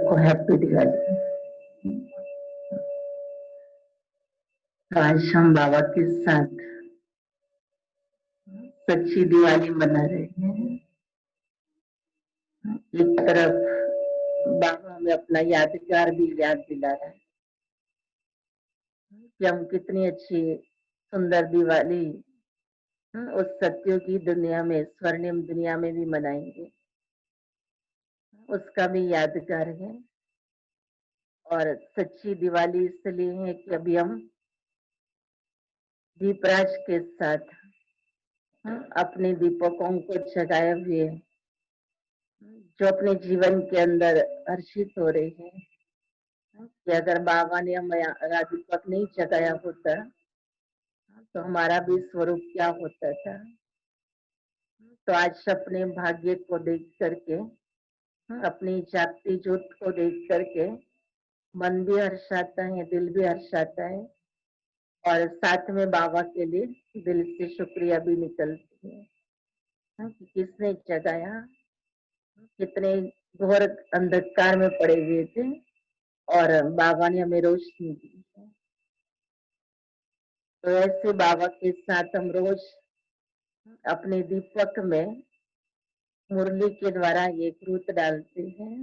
सबको हैप्पी दिवाली। तो आज हम बाबा के साथ सच्ची दिवाली मना रहे हैं। एक तरफ बाबा हमें अपना यादगार भी याद दिला रहा है कि हम कितनी अच्छी सुंदर दिवाली उस सत्यों की दुनिया में, स्वर्णिम दुनिया में भी मनाएंगे, उसका भी यादगार है। और सच्ची दिवाली इसलिए है कि अभी हम दीपराज के साथ अपने दीपकों को जगाए हुए जो अपने जीवन के अंदर हर्षित हो रहे हैं कि अगर बाबा ने हमारा दीपक नहीं जगाया होता तो हमारा भी स्वरूप क्या होता था। तो आज अपने भाग्य को देख करके, अपनी जागती ज्योत को देख करके मन भी हर्षाता है, दिल भी हर्षाता है, और साथ में बाबा के लिए दिल से शुक्रिया भी निकलती है कि किसने जगाया। कितने घोर अंधकार में पड़े हुए थे और बाबा ने हमें रोशनी दी है। तो ऐसे बाबा के साथ हम रोज अपने दीपक में मुरली के द्वारा ये घृत डालते हैं।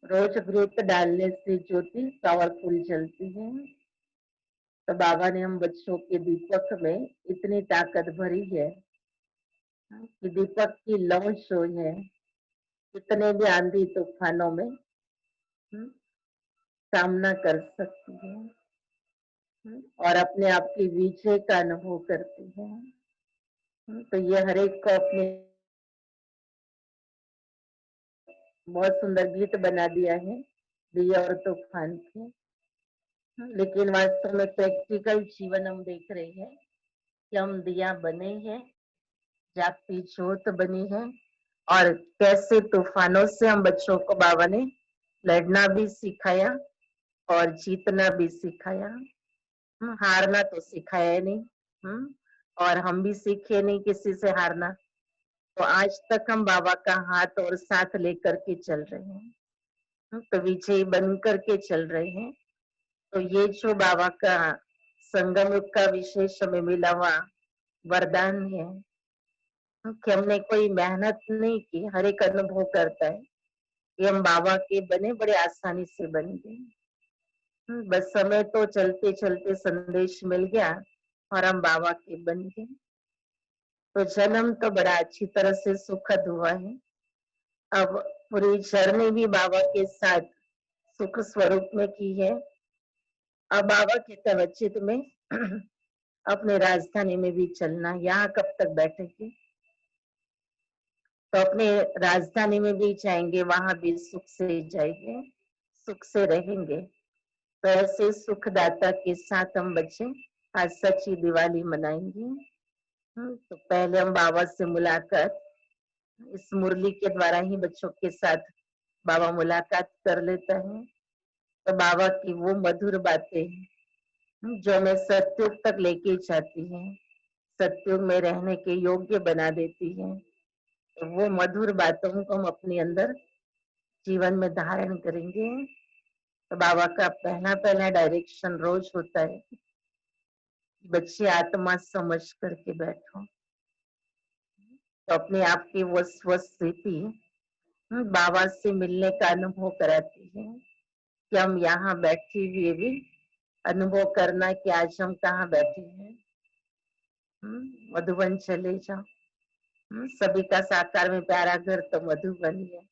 रोज घृत डालने से ज्योति पावरफुल जलती है। तो बाबा ने हम बच्चों के दीपक में इतनी ताकत भरी है कि दीपक की लौ जो है कितने भी आंधी तूफानों में सामना कर सकती है और अपने आप की विजय का अनुभव करती है। तो ये हर एक को अपने बहुत सुंदर गीत बना दिया है दिया और तूफान के, लेकिन वास्तव में प्रैक्टिकल जीवन हम देख रहे हैं कि हम दिया बने हैं, जागती ज्योत बनी है, और कैसे तूफानों से हम बच्चों को बाबा ने लड़ना भी सिखाया और जीतना भी सिखाया। हारना तो सिखाया नहीं, और हम भी सीखे नहीं किसी से हारना। तो आज तक हम बाबा का हाथ और साथ लेकर के चल रहे हैं, तो विजयी बन करके चल रहे हैं। तो ये जो बाबा का संगम युग का विशेष हमें मिला हुआ वरदान है कि हमने कोई मेहनत नहीं की, हर एक अनुभव करता है कि हम बाबा के बने बड़े आसानी से बन गए। बस समय तो चलते चलते संदेश मिल गया और हम बाबा के बन गए। तो जन्म तो बड़ा अच्छी तरह से सुखद हुआ है। अब पूरी जर्नी भी बाबा के साथ सुख स्वरूप में की है। अब बाबा के तवज्जुद में अपने राजधानी में भी चलना, यहाँ कब तक बैठेंगे, तो अपने राजधानी में भी जाएंगे, वहां भी सुख से जाएंगे, सुख से रहेंगे। तो ऐसे सुखदाता के साथ हम बच्चे आज सच्ची दिवाली मनाएंगे। तो पहले हम बाबा से मुलाकात इस मुरली के द्वारा ही बच्चों के साथ बाबा मुलाकात कर लेता है। तो बाबा की वो मधुर बातें जो हमें सत्युग तक लेके जाती हैं, सत्युग में रहने के योग्य बना देती हैं, तो वो मधुर बातों को हम अपने अंदर जीवन में धारण करेंगे। तो बाबा का पहला पहला डायरेक्शन रोज होता है, बच्चे आत्मा समझ करके बैठो। तो अपने आप की वो स्वस्थिति बाबा से मिलने का अनुभव कराती है कि हम यहाँ बैठे हुए भी अनुभव करना कि आज हम कहाँ बैठे हैं। मधुबन चले जाओ, सभी का साकार में प्यारा घर तो मधुबन ही है,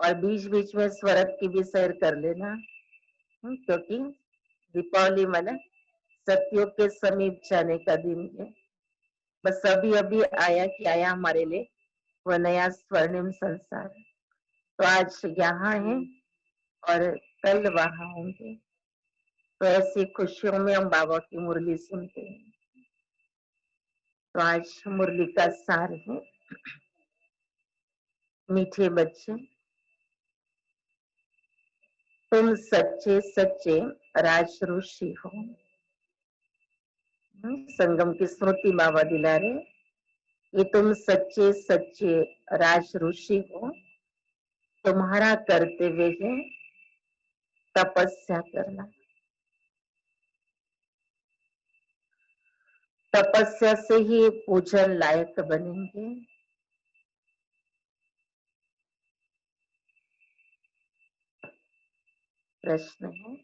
और बीच बीच में स्वर्ग की भी सैर कर लेना, क्योंकि दीपावली माने सत्योग के समीप जाने का दिन है। बस अभी अभी आया कि आया हमारे लिए वह नया स्वर्णिम संसार। तो आज यहाँ है और कल वहां होंगे। तो ऐसी खुशियों में हम बाबा की मुरली सुनते हैं। तो आज मुरली का सार है, मीठे बच्चे तुम सच्चे सच्चे राज ऋषि हो। संगम की स्मृति बाबा दिला रहे, ये तुम सच्चे सच्चे राज ऋषि हो। तुम्हारा कर्तव्य है तपस्या करना। तपस्या से ही पूजन लायक बनेंगे। प्रश्न है,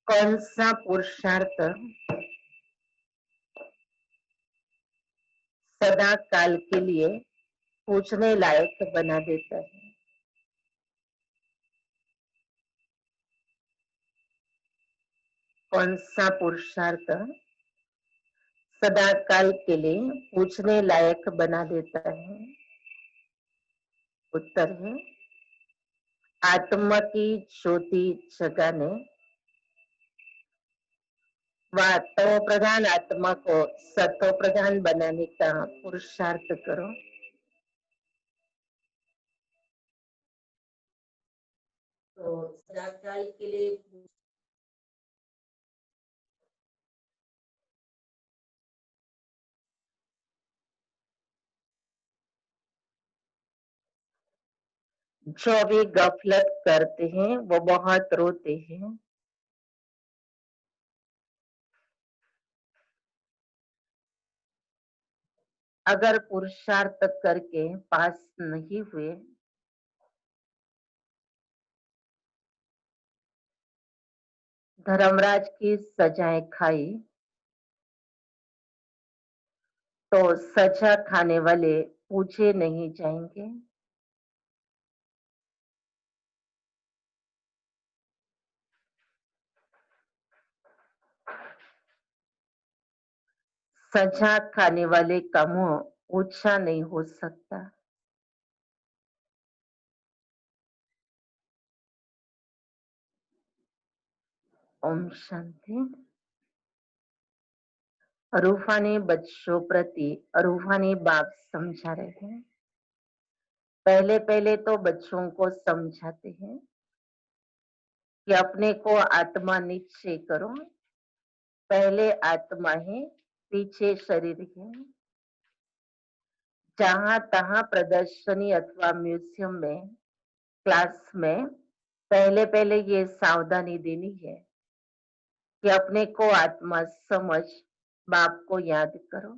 कौन सा पुरुषार्थ सदा काल के लिए पूछने लायक बना देता है? कौन सा पुरुषार्थ सदा काल के लिए पूछने लायक बना देता है? उत्तर है, आत्मा की ज्योति जगाने व तव प्रधान आत्मा को सत्व प्रधान बनाने का पुरुषार्थ करो। तो सदा काल के लिए जो भी गफलत करते हैं वो बहुत रोते हैं। अगर पुरुषार्थ करके पास नहीं हुए धर्मराज की सजाएं खाई तो सजा खाने वाले पूछे नहीं जाएंगे। सजा खाने वाले का मुंह ऊंचा नहीं हो सकता। ओम शांति। रूहानी बच्चों प्रति रूहानी बाप समझा रहे हैं। पहले पहले तो बच्चों को समझाते हैं कि अपने को आत्मा निश्चय करो। पहले आत्मा है, पीछे शरीर है। जहां तहां प्रदर्शनी अथवा म्यूजियम में, क्लास में पहले पहले ये सावधानी देनी है कि अपने को आत्मा समझ बाप को याद करो।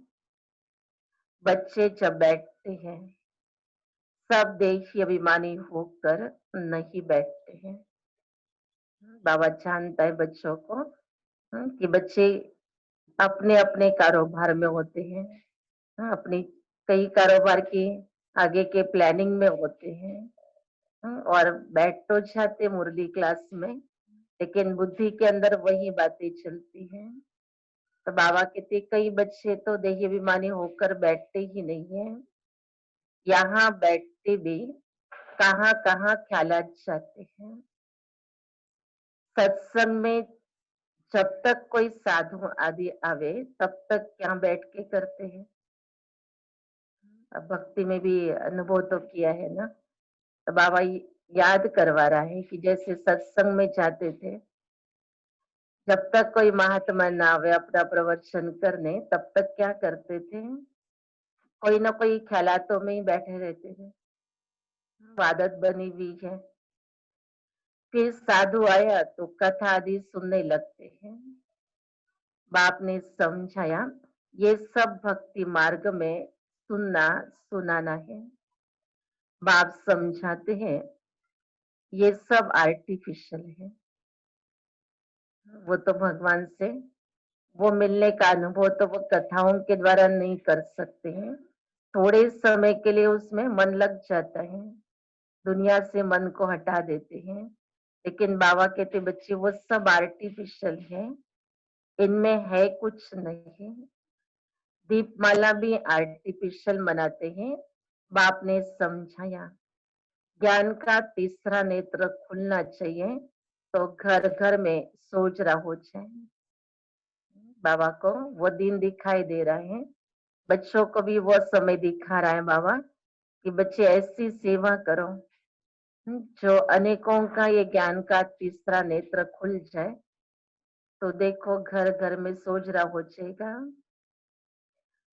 बच्चे जब बैठते हैं सब देशी अभिमानी होकर नहीं बैठते हैं। बाबा जानता है बच्चों को कि बच्चे अपने अपने कारोबार में होते हैं, अपनी कई कारोबार की आगे के प्लानिंग में होते हैं, और बैठ तो जाते मुरली क्लास में लेकिन बुद्धि के अंदर वही बातें चलती हैं। तो बाबा कहते कई बच्चे तो देही अभिमानी होकर बैठते ही नहीं है। यहाँ बैठते भी कहाँ कहाँ ख्यालात जाते हैं। सत्संग में जब तक कोई साधु आदि आवे तब तक क्या बैठ के करते हैं। अब भक्ति में भी अनुभव तो किया है ना। तो बाबा याद करवा रहा है कि जैसे सत्संग में जाते थे, जब तक कोई महात्मा ना आवे अपना प्रवचन करने तब तक क्या करते थे, कोई ना कोई ख्यालातों में ही बैठे रहते थे। आदत बनी हुई है। फिर साधु आया तो कथा आदि सुनने लगते हैं। बाप ने समझाया ये सब भक्ति मार्ग में सुनना सुनाना है। बाप समझाते हैं ये सब आर्टिफिशियल है। वो तो भगवान से वो मिलने का अनुभव तो वो कथाओं के द्वारा नहीं कर सकते हैं। थोड़े समय के लिए उसमें मन लग जाता है, दुनिया से मन को हटा देते हैं। लेकिन बाबा कहते बच्चे वो सब आर्टिफिशियल है, इनमें है कुछ नहीं। दीपमाला भी आर्टिफिशियल बनाते हैं। बाप ने समझाया ज्ञान का तीसरा नेत्र खुलना चाहिए तो घर घर में सोच रहा हो जाए। बाबा को वो दिन दिखाई दे रहा है, बच्चों को भी वो समय दिखा रहा है बाबा कि बच्चे ऐसी सेवा करो जो अनेकों का ये ज्ञान का तीसरा नेत्र खुल जाए। तो देखो घर घर में सोच रहा हो जाएगा।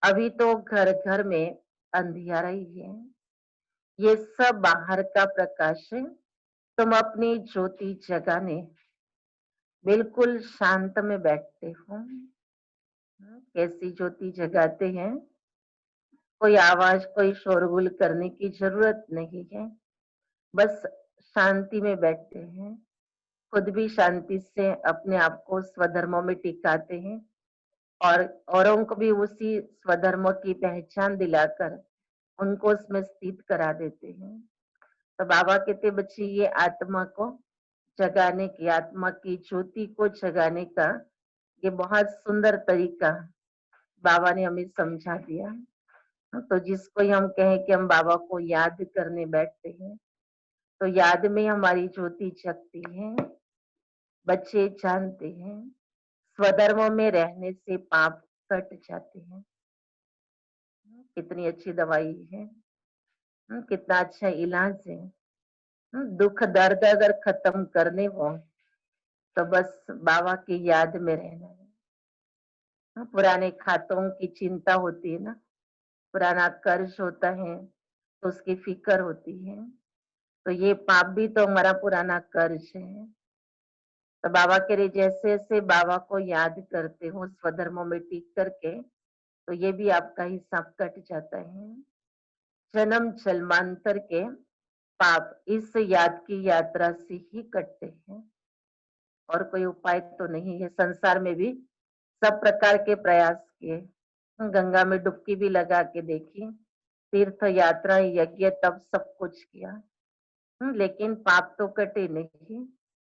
अभी तो घर घर में अंधियारा ही है। ये सब बाहर का प्रकाश है। तुम अपनी ज्योति जगाने बिल्कुल शांत में बैठते हो। कैसी ज्योति जगाते हैं? कोई आवाज, कोई शोरगुल करने की जरूरत नहीं है। बस शांति में बैठते हैं। खुद भी शांति से अपने आप को स्वधर्मों में टिकाते हैं और औरों को भी उसी स्वधर्म की पहचान दिलाकर उनको उसमें स्थित करा देते हैं। तो बाबा कहते बच्चे ये आत्मा को जगाने की, आत्मा की ज्योति को जगाने का ये बहुत सुंदर तरीका बाबा ने हमें समझा दिया। तो जिसको हम कहें कि हम बाबा को याद करने बैठते हैं, तो याद में हमारी ज्योति जगती है। बच्चे जानते हैं स्वधर्म में रहने से पाप कट जाते हैं। कितनी अच्छी दवाई है, कितना अच्छा इलाज है। दुख दर्द अगर खत्म करने हो तो बस बाबा की याद में रहना है। पुराने खातों की चिंता होती है ना, पुराना कर्ज होता है तो उसकी फिक्र होती है। तो ये पाप भी तो हमारा पुराना कर्ज है। तो बाबा कह रहे जैसे जैसे बाबा को याद करते हो स्वधर्मों में टिक करके, तो ये भी आपका हिसाब कट जाता है। जन्म जन्मांतर के पाप इस याद की यात्रा से ही कटते हैं। और कोई उपाय तो नहीं है। संसार में भी सब प्रकार के प्रयास किए, गंगा में डुबकी भी लगा के देखी, तीर्थ यात्रा यज्ञ तब सब कुछ किया, लेकिन पाप तो कटे नहीं।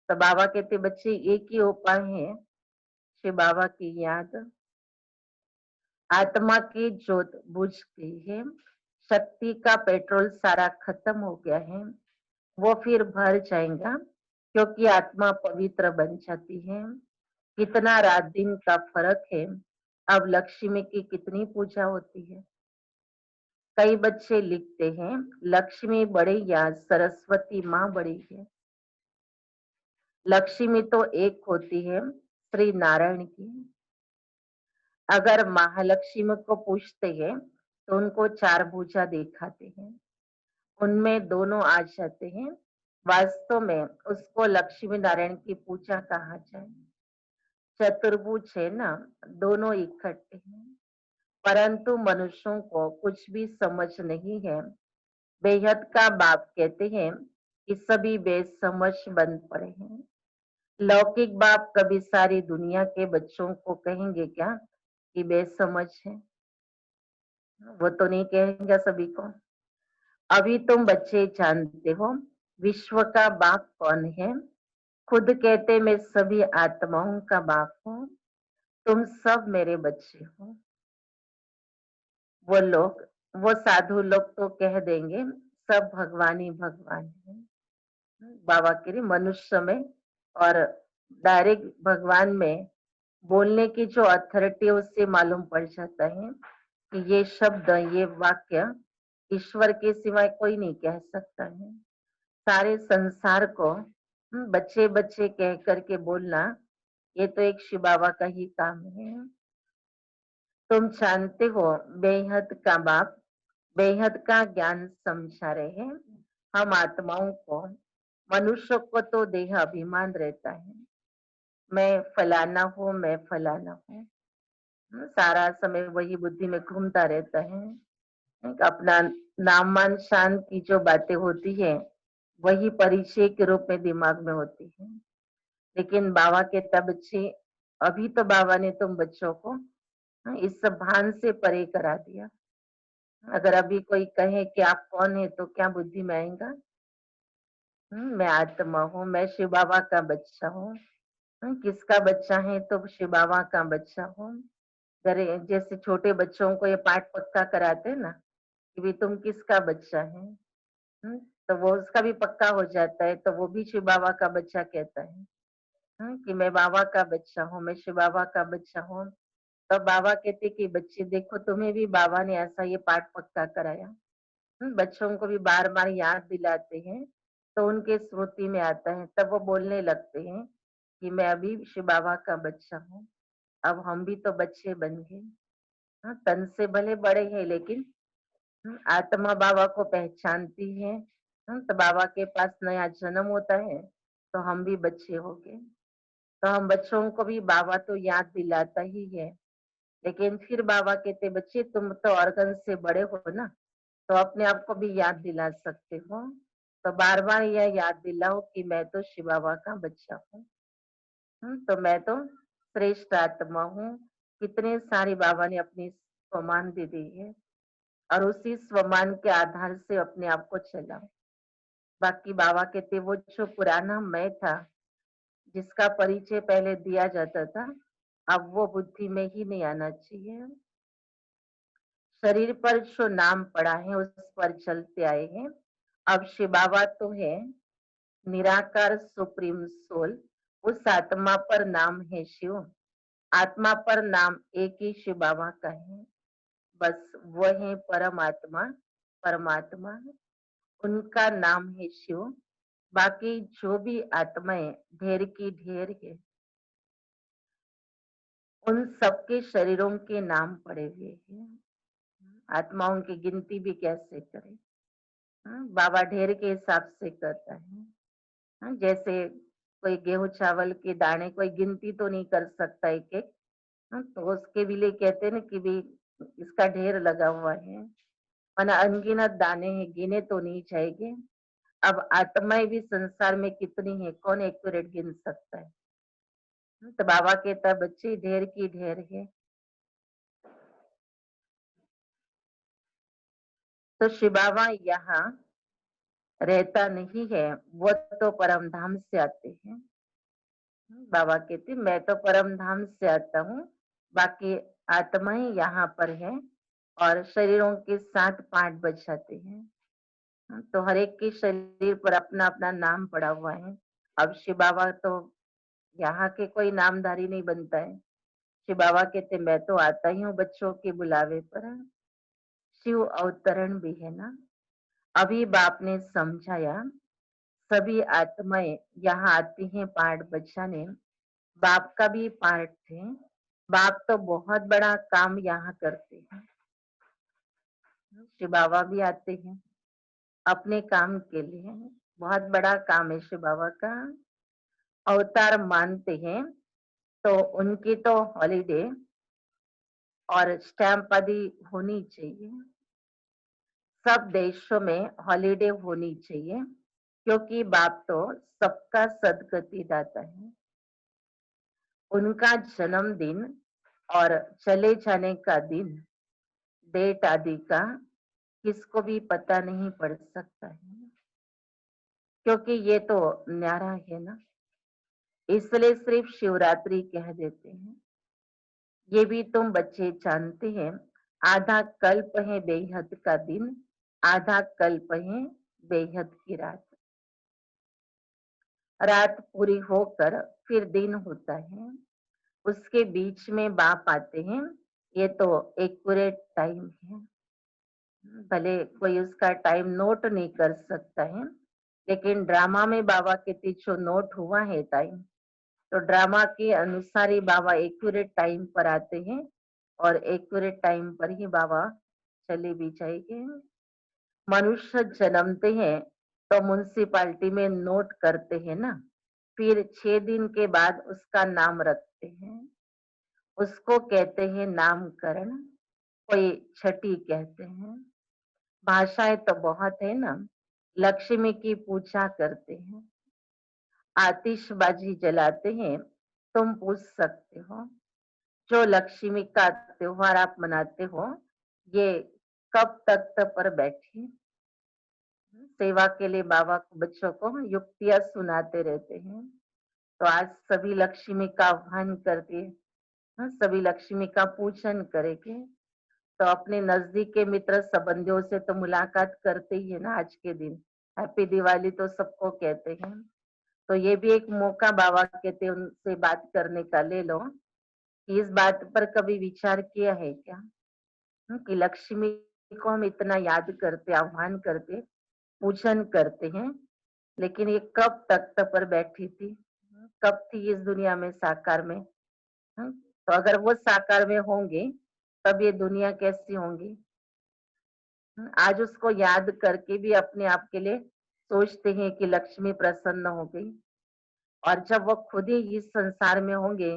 तो बाबा कहते बच्चे एक ही उपाय है, शिव बाबा की याद। आत्मा की ज्योत बुझ गई है, शक्ति का पेट्रोल सारा खत्म हो गया है, वो फिर भर जाएगा क्योंकि आत्मा पवित्र बन जाती है। कितना रात दिन का फर्क है। अब लक्ष्मी की कितनी पूजा होती है। कई बच्चे लिखते हैं लक्ष्मी बड़ी या सरस्वती माँ बड़ी है। लक्ष्मी तो एक होती है, श्री नारायण की। अगर महालक्ष्मी को पूछते हैं तो उनको चार भुजा दिखाते हैं, उनमें दोनों आ जाते हैं। वास्तव में उसको लक्ष्मी नारायण की पूजा कहा जाए। चतुर्भुज है ना, दोनों इकट्ठे हैं। परंतु मनुष्यों को कुछ भी समझ नहीं है। बेहद का बाप कहते हैं कि सभी बेसमझ बन पड़े हैं। लौकिक बाप कभी सारी दुनिया के बच्चों को कहेंगे क्या कि बेसमझ है? वो तो नहीं कहेंगे सभी को। अभी तुम बच्चे जानते हो विश्व का बाप कौन है। खुद कहते मैं सभी आत्माओं का बाप हूँ, तुम सब मेरे बच्चे हो। वो लोग, वो साधु लोग तो कह देंगे सब भगवान ही भगवान है। बाबा के लिए मनुष्य में और डायरेक्ट भगवान में बोलने की जो अथॉरिटी है उससे मालूम पड़ जाता है कि ये शब्द, ये वाक्य ईश्वर के सिवाय कोई नहीं कह सकता है। सारे संसार को बच्चे बच्चे कह करके बोलना, ये तो एक शिव बाबा का ही काम है। तुम जानते हो बेहद का बाप बेहद का ज्ञान समझा रहे हैं हम आत्माओं को। मनुष्य को तो देह अभिमान रहता है, मैं फलाना हूँ, मैं फलाना हूँ। सारा समय वही बुद्धि में घूमता रहता है। अपना नाम मान शान की जो बातें होती है वही परिचय के रूप में दिमाग में होती है। लेकिन बाबा के तब बच्चे, अभी तो बाबा ने तुम बच्चों को इस सब भान से परे करा दिया। अगर अभी कोई कहे कि आप कौन है तो क्या बुद्धि में आएगा? मैं आत्मा हूँ, मैं शिव बाबा का बच्चा हूँ। किसका बच्चा है? तो शिव बाबा का बच्चा हूँ। अरे जैसे छोटे बच्चों को ये पाठ पक्का कराते हैं ना कि भी तुम किसका बच्चा है, तो वो उसका भी पक्का हो जाता है, तो वो भी शिव बाबा का बच्चा कहता है। कि मैं बाबा का बच्चा हूँ, मैं शिव बाबा का बच्चा हूँ। तो बाबा कहते कि बच्चे देखो तुम्हें भी बाबा ने ऐसा ये पाठ पक्का कराया। बच्चों को भी बार बार याद दिलाते हैं तो उनके स्मृति में आता है, तब वो बोलने लगते हैं कि मैं अभी शिव बाबा का बच्चा हूँ। अब हम भी तो बच्चे बन गए। तन से भले बड़े हैं लेकिन आत्मा बाबा को पहचानती है। तो बाबा के पास नया जन्म होता है, तो हम भी बच्चे हो गए। तो हम बच्चों को भी बाबा तो याद दिलाता ही है, लेकिन फिर बाबा कहते बच्चे तुम तो ऑर्गन से बड़े हो ना, तो अपने आप को भी याद दिला सकते हो। तो बार बार यह याद दिलाओ कि मैं तो शिव बाबा का बच्चा हूँ। तो मैं तो श्रेष्ठ आत्मा हूँ। कितने सारे बाबा ने अपनी स्वमान दे दी है, और उसी स्वमान के आधार से अपने आप को चलाओ। बाकी बाबा कहते वो जो पुराना मैं था, जिसका परिचय पहले दिया जाता था, अब वो बुद्धि में ही नहीं आना चाहिए। शरीर पर जो नाम पड़ा है उस पर चलते आए हैं। अब शिव बाबा तो है निराकार सुप्रीम सोल, उस आत्मा पर नाम है शिव। आत्मा पर नाम एक ही शिव बाबा का है, बस वो है परमात्मा। परमात्मा उनका नाम है शिव। बाकी जो भी आत्माएं ढेर की ढेर है, उन सबके शरीरों के नाम पड़े हुए हैं। आत्माओं की गिनती भी कैसे करें? बाबा ढेर के हिसाब से करता है। जैसे कोई गेहूं चावल के दाने कोई गिनती तो नहीं कर सकता एक एक। तो उसके भी लिए कहते हैं ना कि भी इसका ढेर लगा हुआ है, वरना अनगिनत दाने हैं, गिने तो नहीं जाएंगे। अब आत्माएं भी संसार में कितनी है, कौन एक्यूरेट गिन सकता है? तो बाबा कहता है बच्चे ढेर की ढेर है। तो शिव बाबा यहाँ रहता नहीं है, वो तो परम धाम से आते हैं। बाबा कहते मैं तो परम धाम से आता हूँ, बाकी आत्माएं यहाँ पर है, और शरीरों के साथ पांच बजाते हैं। तो हर एक के शरीर पर अपना अपना नाम पड़ा हुआ है। अब शिव बाबा तो यहाँ के कोई नामधारी नहीं बनता है। शिव बाबा कहते मैं तो आता ही हूँ बच्चों के बुलावे पर। शिव अवतरण भी है ना। अभी बाप ने समझाया सभी आत्माएं यहाँ आती हैं पाठ बचाने। बाप का भी पार्ट है। बाप तो बहुत बड़ा काम यहाँ करते हैं। शिव बाबा भी आते हैं अपने काम के लिए। बहुत बड़ा काम है शिव बाबा का। अवतार मानते हैं तो उनकी तो हॉलीडे और स्टैम्प आदि होनी चाहिए। सब देशों में हॉलीडे होनी चाहिए, क्योंकि बाप तो सबका सदगति दाता है। उनका जन्मदिन और चले जाने का दिन, डेट आदि का किसको भी पता नहीं पड़ सकता है, क्योंकि ये तो न्यारा है ना। इसलिए सिर्फ शिवरात्रि कह देते हैं। ये भी तुम बच्चे जानते हैं, आधा कल्प है बेहद का दिन, आधा कल्प है बेहद की रात। रात पूरी होकर फिर दिन होता है, उसके बीच में बाप आते हैं। ये तो एक्यूरेट टाइम है। भले कोई उसका टाइम नोट नहीं कर सकता है, लेकिन ड्रामा में बाबा के पीछे नोट हुआ है टाइम, तो ड्रामा के अनुसार ही बाबा एक्यूरेट टाइम पर आते हैं, और एक्यूरेट टाइम पर ही बाबा चले भी जाएंगे। मनुष्य जन्मते हैं तो म्युनिसिपालिटी में नोट करते हैं ना, फिर 6 दिन के बाद उसका नाम रखते हैं। उसको कहते हैं नामकरण, कोई छठी कहते हैं। भाषाएं तो बहुत है ना। लक्ष्मी की पूजा करते हैं, आतिशबाजी जलाते हैं। तुम पूछ सकते हो जो लक्ष्मी का त्योहार आप मनाते हो, ये कब तक पर बैठी सेवा के लिए बाबा को बच्चों को युक्तियां सुनाते रहते हैं। तो आज सभी लक्ष्मी का आह्वान करते हैं, सभी लक्ष्मी का पूजन करेंगे। तो अपने नजदीक के मित्र संबंधियों से तो मुलाकात करते ही है ना आज के दिन। हैप्पी दिवाली तो सबको कहते हैं। तो ये भी एक मौका बाबा कहते हैं उनसे बात करने का, ले लो कि इस बात पर कभी विचार किया है क्या? कि लक्ष्मी को हम इतना याद करते, आह्वान करते, पूजन करते हैं, लेकिन ये कब तख्त पर बैठी थी, कब थी इस दुनिया में साकार में? तो अगर वो साकार में होंगे तब ये दुनिया कैसी होंगी? आज उसको याद करके भी अपने आप के लिए सोचते हैं कि लक्ष्मी प्रसन्न हो गई। और जब वो खुद ही इस संसार में होंगे,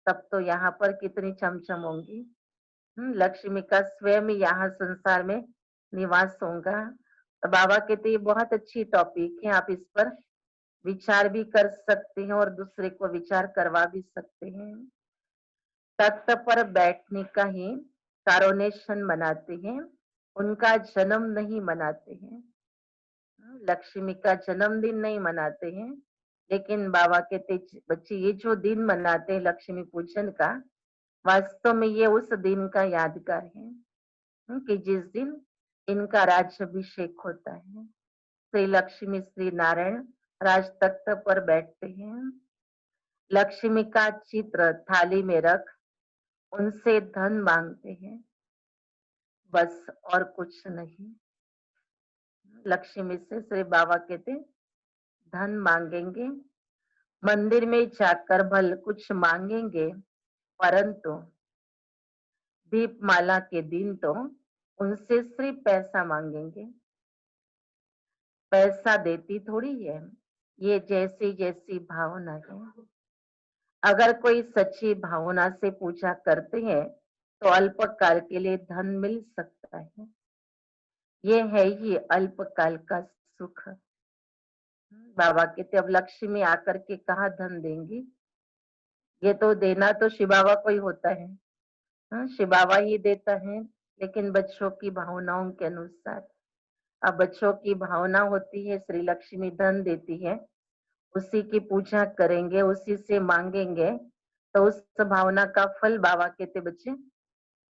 तब तो यहाँ पर कितनी चमचम होंगी। लक्ष्मी का स्वयं ही यहाँ संसार में निवास होगा। तो बाबा कहते ये बहुत अच्छी टॉपिक है, आप इस पर विचार भी कर सकते हैं और दूसरे को विचार करवा भी सकते हैं। तख्त पर बैठने का ही कारोनेशन मनाते हैं, उनका जन्म नहीं मनाते हैं। लक्ष्मी का जन्मदिन नहीं मनाते हैं, लेकिन बाबा कहते बच्चे ये जो दिन मनाते हैं लक्ष्मी पूजन का, वास्तव में ये उस दिन का यादगार है। कि जिस दिन इनका राज्याभिषेक होता है। श्री लक्ष्मी श्री नारायण राज तख्त पर बैठते हैं। लक्ष्मी का चित्र थाली में रख उनसे धन मांगते हैं, बस और कुछ नहीं। लक्ष्मी से श्री बाबा कहते धन मांगेंगे, मंदिर में जाकर भल कुछ मांगेंगे, परंतु दीपमाला के दिन तो उनसे सिर्फ पैसा मांगेंगे। पैसा देती थोड़ी है, ये जैसी जैसी भावना है। अगर कोई सच्ची भावना से पूजा करते हैं तो अल्पकाल के लिए धन मिल सकता है। ये है ही अल्पकाल का सुख। बाबा कहते अब लक्ष्मी आकर के कहाँ धन देंगी, ये तो देना तो शिव बाबा को ही होता है। शिव बाबा ही देता है, लेकिन बच्चों की भावनाओं के अनुसार। अब बच्चों की भावना होती है श्री लक्ष्मी धन देती है, उसी की पूजा करेंगे, उसी से मांगेंगे, तो उस भावना का फल बाबा कहते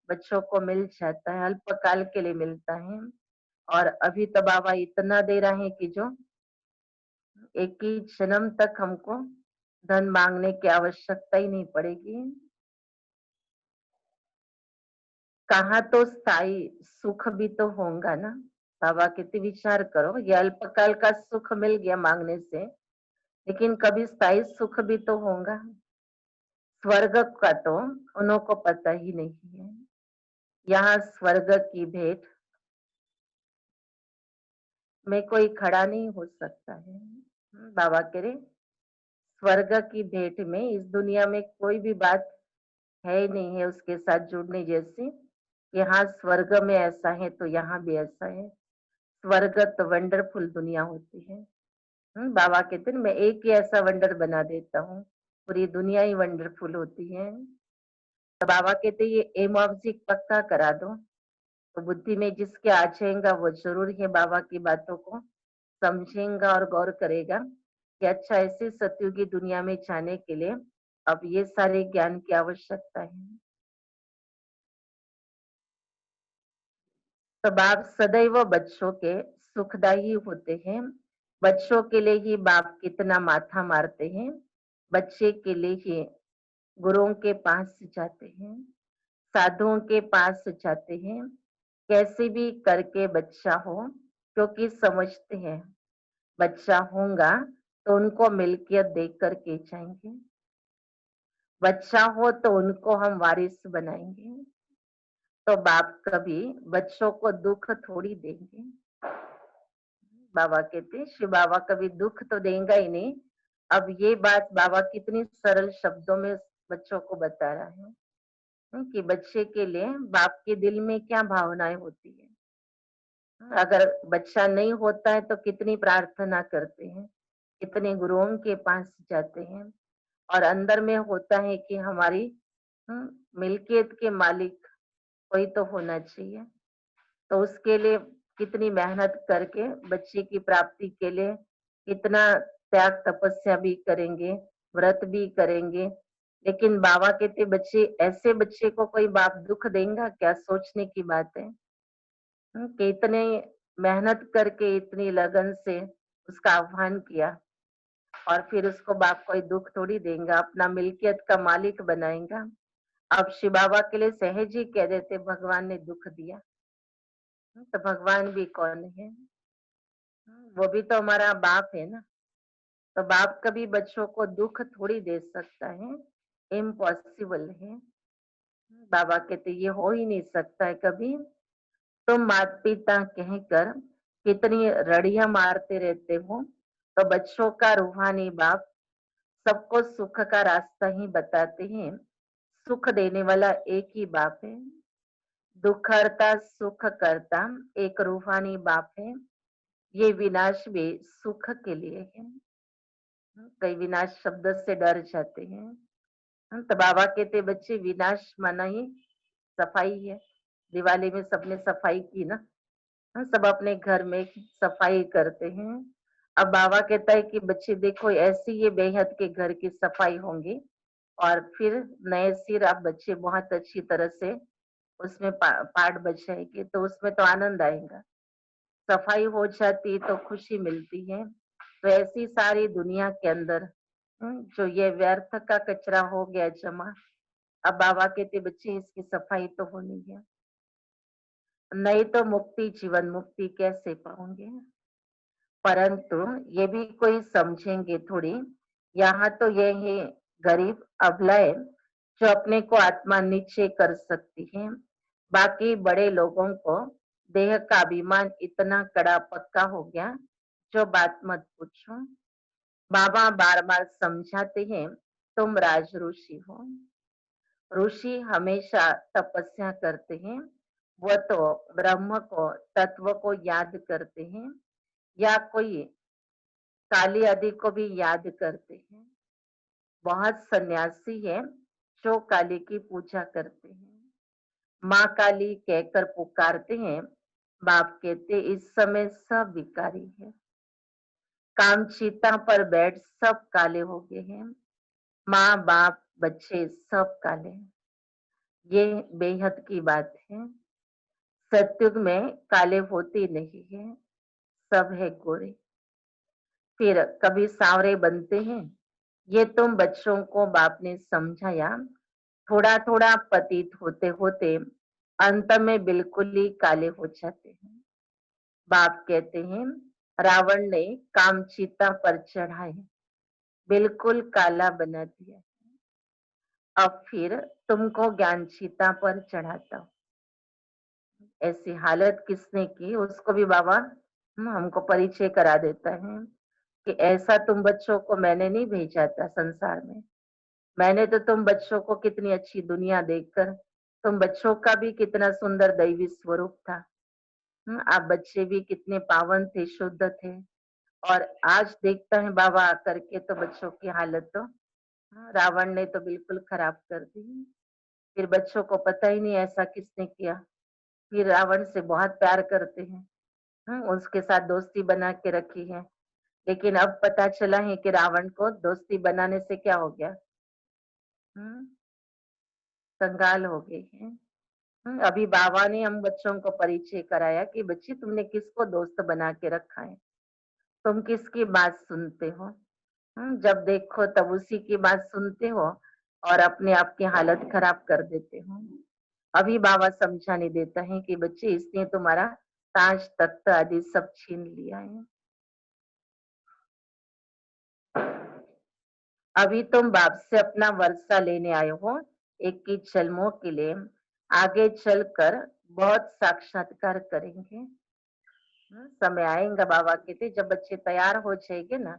बच्चों को मिल जाता है, अल्पकाल के लिए मिलता है। और अभी तो बाबा इतना दे रहे हैं कि जो एक ही जन्म तक हमको धन मांगने की आवश्यकता ही नहीं पड़ेगी। कहा तो स्थायी सुख भी तो होगा ना। बाबा कहते विचार करो, ये अल्पकाल का सुख मिल गया मांगने से, लेकिन कभी स्थायी सुख भी तो होगा। स्वर्ग का तो उन्हों को पता ही नहीं है। यहाँ स्वर्ग की भेंट में कोई खड़ा नहीं हो सकता है। बाबा कह रहे स्वर्ग की भेंट में इस दुनिया में कोई भी बात है ही नहीं है उसके साथ जुड़ने जैसी। यहाँ स्वर्ग में ऐसा है तो यहाँ भी ऐसा है। स्वर्ग तो वंडरफुल दुनिया होती है। बाबा कहते हैं मैं एक ही ऐसा वंडर बना देता हूँ, पूरी दुनिया ही वंडरफुल होती है। तो बाबा कहते ये एम ऑब्जेक्ट पक्का करा दो, तो बुद्धि में जिसके आ जाएगा वो जरूर है बाबा की बातों को समझेगा और गौर करेगा कि अच्छा ऐसे सतयुगी दुनिया में जाने के लिए अब ये सारे ज्ञान की आवश्यकता है। तो बाप सदैव बच्चों के सुखदायी होते हैं। बच्चों के लिए ही बाप कितना माथा मारते हैं, बच्चे के लिए ही गुरुओं के पास जाते हैं, साधुओं के पास जाते हैं। कैसे भी करके बच्चा हो, क्योंकि समझते हैं बच्चा होगा तो उनको मिल्कियत दे करके जाएंगे। बच्चा हो तो उनको हम वारिस बनाएंगे। तो बाप कभी बच्चों को दुख थोड़ी देंगे। बाबा कहते शिव बाबा कभी दुख तो देगा ही नहीं। अब ये बात बाबा कितनी सरल शब्दों में बच्चों को बता रहा है, कि बच्चे के लिए बाप के दिल में क्या भावनाएं होती है। अगर बच्चा नहीं होता है तो कितनी प्रार्थना करते हैं, कितने गुरुओं के पास जाते हैं, और अंदर में होता है कि हमारी मिल्कियत के मालिक कोई तो होना चाहिए। तो उसके लिए कितनी मेहनत करके बच्चे की प्राप्ति के लिए कितना त्याग तपस्या भी करेंगे, व्रत भी करेंगे। लेकिन बाबा कहते बच्चे ऐसे बच्चे को कोई बाप दुख देगा क्या, सोचने की बात है। कि इतने मेहनत करके इतनी लगन से उसका आह्वान किया और फिर उसको बाप कोई दुख थोड़ी देगा, अपना मिल्कियत का मालिक बनाएगा। अब शिव बाबा के लिए सहज ही कह देते भगवान ने दुख दिया, तो भगवान भी कौन है, वो भी तो हमारा बाप है ना। तो बाप कभी बच्चों को दुख थोड़ी दे सकता है, इम्पॉसिबल है। बाबा कहते ये हो ही नहीं सकता है कभी। तुम माता पिता कहकर कितनी रड़ियां मारते रहते हो, तो बच्चों का रूहानी बाप सबको सुख का रास्ता ही बताते हैं। सुख देने वाला एक ही बाप है, दुख हरता सुख करता एक रूहानी बाप है। ये विनाश भी सुख के लिए है। कई विनाश शब्द से डर जाते हैं। तो बाबा कहते बच्चे विनाश माना ही सफाई है। दिवाली में सबने सफाई की ना, सब अपने घर में सफाई करते हैं। अब बाबा कहता है कि बच्चे देखो ऐसी ये बेहद के घर की सफाई होंगी, और फिर नए सिर आप बच्चे बहुत अच्छी तरह से उसमें पार्ट बजाएंगे, तो उसमें तो आनंद आएगा। सफाई हो जाती तो खुशी मिलती है। तो ऐसी सारी दुनिया के अंदर जो ये व्यर्थ का कचरा हो गया जमा, अब बाबा कहते बच्चे इसकी सफाई तो होनी है, नहीं तो मुक्ति जीवन मुक्ति कैसे पाओगे। परंतु ये भी कोई समझेंगे थोड़ी, यहाँ तो ये है गरीब अबलाएं जो अपने को आत्मा नीचे कर सकती है। बाकी बड़े लोगों को देह का अभिमान इतना कड़ा पक्का हो गया, जो बात मत पूछो। बाबा बार बार समझाते हैं तुम राज ऋषि हो। ऋषि हमेशा तपस्या करते हैं, वह तो ब्रह्म को तत्व को याद करते हैं, या कोई काली आदि को भी याद करते हैं। बहुत सन्यासी है जो काली की पूजा करते हैं, माँ काली कहकर पुकारते हैं। बाप कहते इस समय सब विकारी है, काम चीता पर बैठ सब काले हो गए हैं, माँ बाप बच्चे सब काले हैं। ये बेहद की बात है। सत्युग में काले होते नहीं है, सब है गोरे, फिर कभी सांवरे बनते हैं। ये तुम बच्चों को बाप ने समझाया। थोड़ा थोड़ा पतित होते होते अंत में बिल्कुल ही काले हो जाते हैं। बाप कहते हैं रावण ने काम चिता पर चढ़ाए, बिल्कुल काला बना दिया। अब फिर तुमको ज्ञान चिता पर चढ़ाता हूँ। ऐसी हालत किसने की उसको भी बाबा हमको परिचय करा देता है कि ऐसा तुम बच्चों को मैंने नहीं भेजा था संसार में। मैंने तो तुम बच्चों को कितनी अच्छी दुनिया देखकर, तुम बच्चों का भी कितना सुंदर दैवी स्वरूप था। आप बच्चे भी कितने पावन थे, शुद्ध थे। और आज देखता है बाबा आकर के तो बच्चों की हालत तो रावण ने तो बिल्कुल खराब कर दी। फिर बच्चों को पता ही नहीं ऐसा किसने किया। फिर रावण से बहुत प्यार करते हैं, उसके साथ दोस्ती बना के रखी है। लेकिन अब पता चला है कि रावण को दोस्ती बनाने से क्या हो गया, हम्म, कंगाल हो गए हैं। अभी बाबा ने हम बच्चों को परिचय कराया कि बच्चे तुमने किसको दोस्त बना के रखा है, तुम किसकी बात सुनते हो। जब देखो तब उसी की बात सुनते हो और अपने आप की हालत खराब कर देते हो। अभी बाबा समझाने देता है कि बच्चे इसने तुम्हारा ताज तख्त आदि सब छीन लिया है। अभी तुम बाप से अपना वर्षा लेने आए हो, 21 जन्मों के लिए। आगे चलकर बहुत साक्षात्कार करेंगे। समय आएगा बाबा कहते जब बच्चे तैयार हो जाएंगे ना,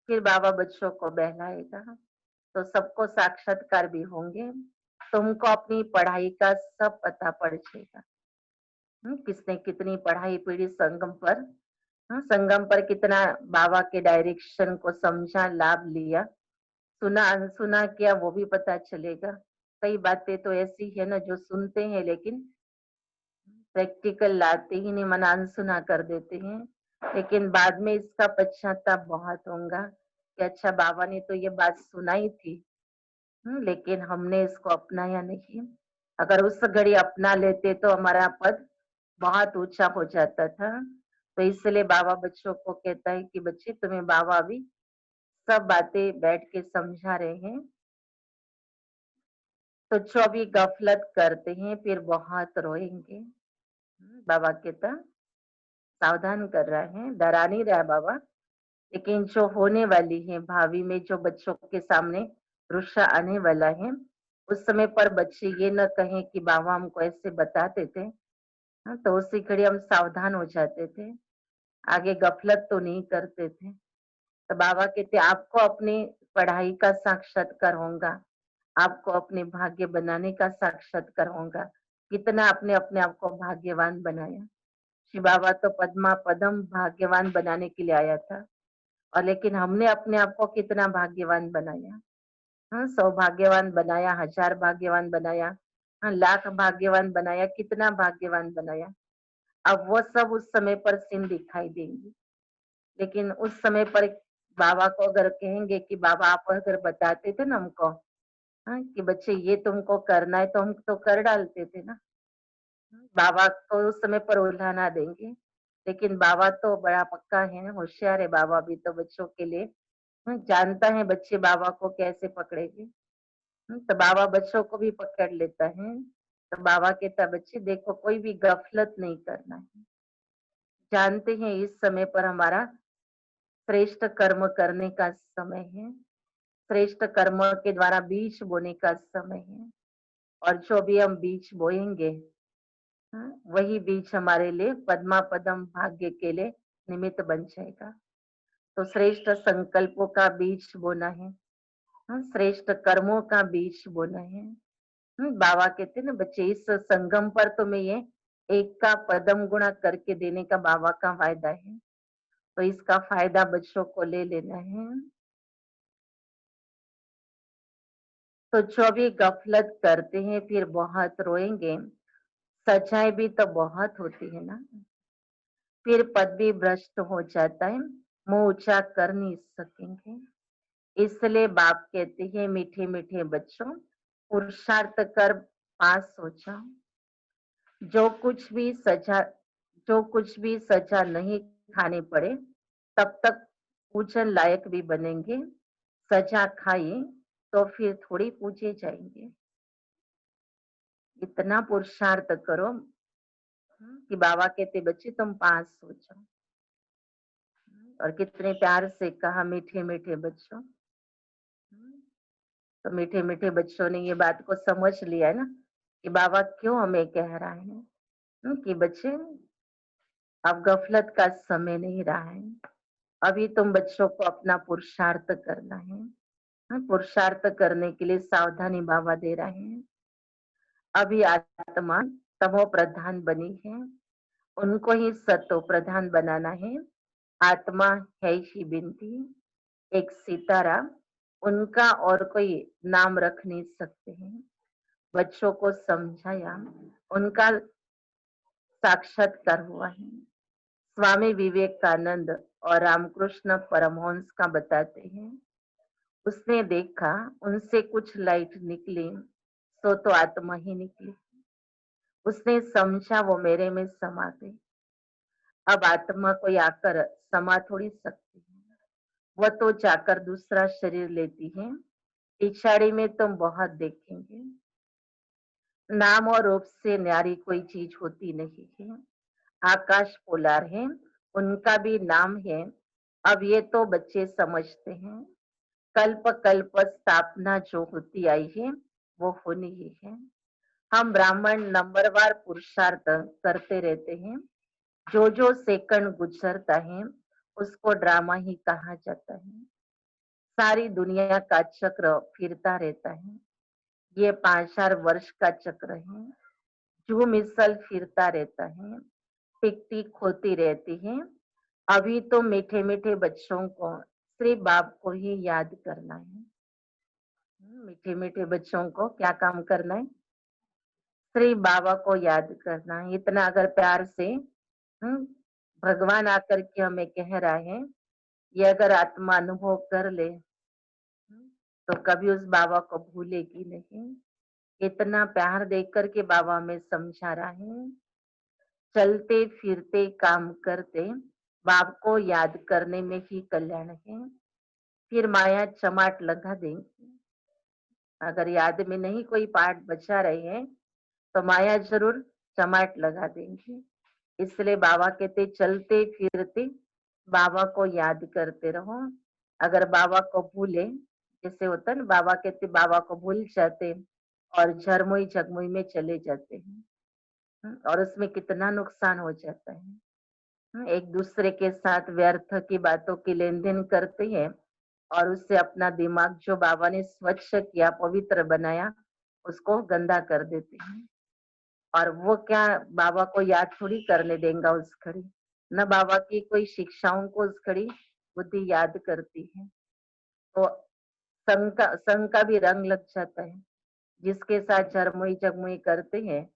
फिर बाबा बच्चों को बहलाएगा, तो सबको साक्षात्कार भी होंगे। तुमको अपनी पढ़ाई का सब पता पड़ जाएगा। किसने कितनी पढ़ाई पीढ़ी संगम पर, संगम पर कितना बाबा के डायरेक्शन को समझा, लाभ लिया, सुना अनसुना किया, वो भी पता चलेगा। कई बातें तो ऐसी है ना जो सुनते हैं लेकिन प्रैक्टिकल लाते ही नहीं, मन अनसुना कर देते हैं। लेकिन बाद में इसका पश्चाताप बहुत होगा कि अच्छा बाबा ने तो ये बात सुनाई थी, लेकिन हमने इसको अपनाया नहीं। अगर उस घड़ी अपना लेते तो हमारा पद बहुत ऊंचा हो जाता था। तो इसलिए बाबा बच्चों को कहता है कि बच्चे तुम्हें बाबा अभी सब बातें बैठ के समझा रहे हैं, तो जो अभी गफलत करते हैं फिर बहुत रोएंगे। बाबा कहता सावधान कर रहा है, डरा नहीं रहा बाबा, लेकिन जो होने वाली है भावी में, जो बच्चों के सामने रुषा आने वाला है, उस समय पर बच्चे ये न कहें कि बाबा हमको ऐसे बताते थे, हाँ, तो उसी घड़ी हम सावधान हो जाते थे, आगे गफलत तो नहीं करते थे। तो बाबा कहते आपको अपनी पढ़ाई का साक्षात्कार होगा, आपको अपने भाग्य बनाने का साक्षात्कार होगा। कितना आपने अपने आप को भाग्यवान बनाया। शिव बाबा तो पद्मा पदम भाग्यवान बनाने के लिए आया था, और लेकिन हमने अपने आप को कितना भाग्यवान बनाया। हाँ, 100 भाग्यवान बनाया, 1000 भाग्यवान बनाया, हाँ, लाख भाग्यवान बनाया, कितना भाग्यवान बनाया। अब वो सब उस समय पर सीन दिखाई देंगी, लेकिन उस समय पर बाबा को अगर कहेंगे कि बाबा आप अगर बताते थे ना हमको, हाँ, कि बच्चे ये तुमको करना है, तो हम तो कर डालते थे ना। बाबा को उस समय पर उल्हाना देंगे, लेकिन बाबा तो बड़ा पक्का है, होशियार है बाबा भी तो बच्चों के लिए। जानता है बच्चे बाबा को कैसे पकड़ेंगे। तो बाबा बच्चों को भी पकड़ लेता है। तो बाबा कहता बच्चे देखो कोई भी गफलत नहीं करना है। जानते हैं इस समय पर हमारा श्रेष्ठ कर्म करने का समय है, श्रेष्ठ कर्म के द्वारा बीज बोने का समय है, और जो भी हम बीज बोएंगे, वही बीज हमारे लिए पद्मा पदम भाग्य के लिए निमित्त बन जाएगा। तो श्रेष्ठ संकल्पों का बीज बोना है, श्रेष्ठ कर्मों का बीज बोना है। बाबा कहते हैं ना बच्चे इस संगम पर तुम्हें ये एक का पदम गुणा करके देने का बाबा का वायदा है, तो इसका फायदा बच्चों को ले लेना है। तो जो भी गफलत करते हैं फिर बहुत रोएंगे, सच्चाई भी तो बहुत होती है ना। फिर पद भी भ्रष्ट हो जाता है, मुंह ऊंचा कर नहीं सकेंगे। इसलिए बाप कहते हैं मीठे मीठे बच्चों पुरुषार्थ कर पास हो जाओ। जो कुछ भी सजा जो कुछ भी सजा नहीं खानी पड़े तब तक पूजन लायक भी बनेंगे। सजा खाई तो फिर थोड़ी पूजे जाएंगे। इतना पुरुषार्थ करो कि बाबा कहते बच्चे तुम पास हो जाओ। और कितने प्यार से कहा मीठे मीठे बच्चों। तो मीठे मीठे बच्चों ने ये बात को समझ लिया है ना कि बाबा क्यों हमें कह रहा है, कि बच्चे अब गफलत का समय नहीं रहा है। अभी तुम बच्चों को अपना पुरुषार्थ करना है। पुरुषार्थ करने के लिए सावधानी बाबा दे रहे हैं। अभी आत्मा तमो प्रधान बनी है, उनको ही सतो प्रधान बनाना है। आत्मा है ही बिनती, एक सितारा, उनका और कोई नाम रख नहीं सकते हैं। बच्चों को समझाया, उनका साक्षात्कार हुआ है। स्वामी विवेकानंद और रामकृष्ण परमहंस का बताते हैं, उसने देखा उनसे कुछ लाइट निकली, सो तो आत्मा ही निकली। उसने समझा वो मेरे में समा गई। अब आत्मा कोई आकर समा थोड़ी सकती है, वह तो जाकर दूसरा शरीर लेती है। पिछाड़ी में तुम बहुत देखेंगे, नाम और रूप से न्यारी कोई चीज होती नहीं है। आकाश पोलार है, उनका भी नाम है। अब ये तो बच्चे समझते हैं, कल्प कल्प स्थापना जो होती आई है वो होनी ही है। हम ब्राह्मण नंबरवार पुरुषार्थ करते रहते हैं। जो जो सेकंड गुजरता है उसको ड्रामा ही कहा जाता है। सारी दुनिया का चक्र फिरता रहता है। ये 5000 वर्ष का चक्र है। जो मिसल फिरता रहता है, टिक टिक होती रहती है। अभी तो मीठे मीठे बच्चों को सिर्फ बाप को ही याद करना है। मीठे मीठे बच्चों को क्या काम करना है? श्री बाबा को याद करना है। इतना अगर प्यार से भगवान आकर के हमें कह रहा है, ये अगर आत्मा अनुभव कर ले तो कभी उस बाबा को भूलेगी नहीं। इतना प्यार देख करके बाबा हमें समझा रहा है। चलते फिरते काम करते बाप को याद करने में ही कल्याण है। फिर माया चमाट लगा देंगे। अगर याद में नहीं कोई पार्ट बचा रहे हैं तो माया जरूर चमाट लगा देंगे। इसलिए बाबा कहते चलते फिरते बाबा को याद करते रहो। अगर बाबा को भूले, जैसे होता है ना, बाबा कहते बाबा को भूल जाते और झरमुई झगमुई में चले जाते हैं। और उसमें कितना नुकसान हो जाता है। एक दूसरे के साथ व्यर्थ की बातों की लेन-देन करते हैं और उससे अपना दिमाग जो बाबा ने स्वच्छ किया, पवित्र बनाया, उसको गंदा कर देते हैं। और वो क्या बाबा को याद थोड़ी करने देंगा उस घड़ी। न बाबा की कोई शिक्षाओं को उस घड़ी बुद्धि याद करती है। तो संग का भी रंग लग जाता है। जिसके साथ झरमुई-झगमुई करते हैं,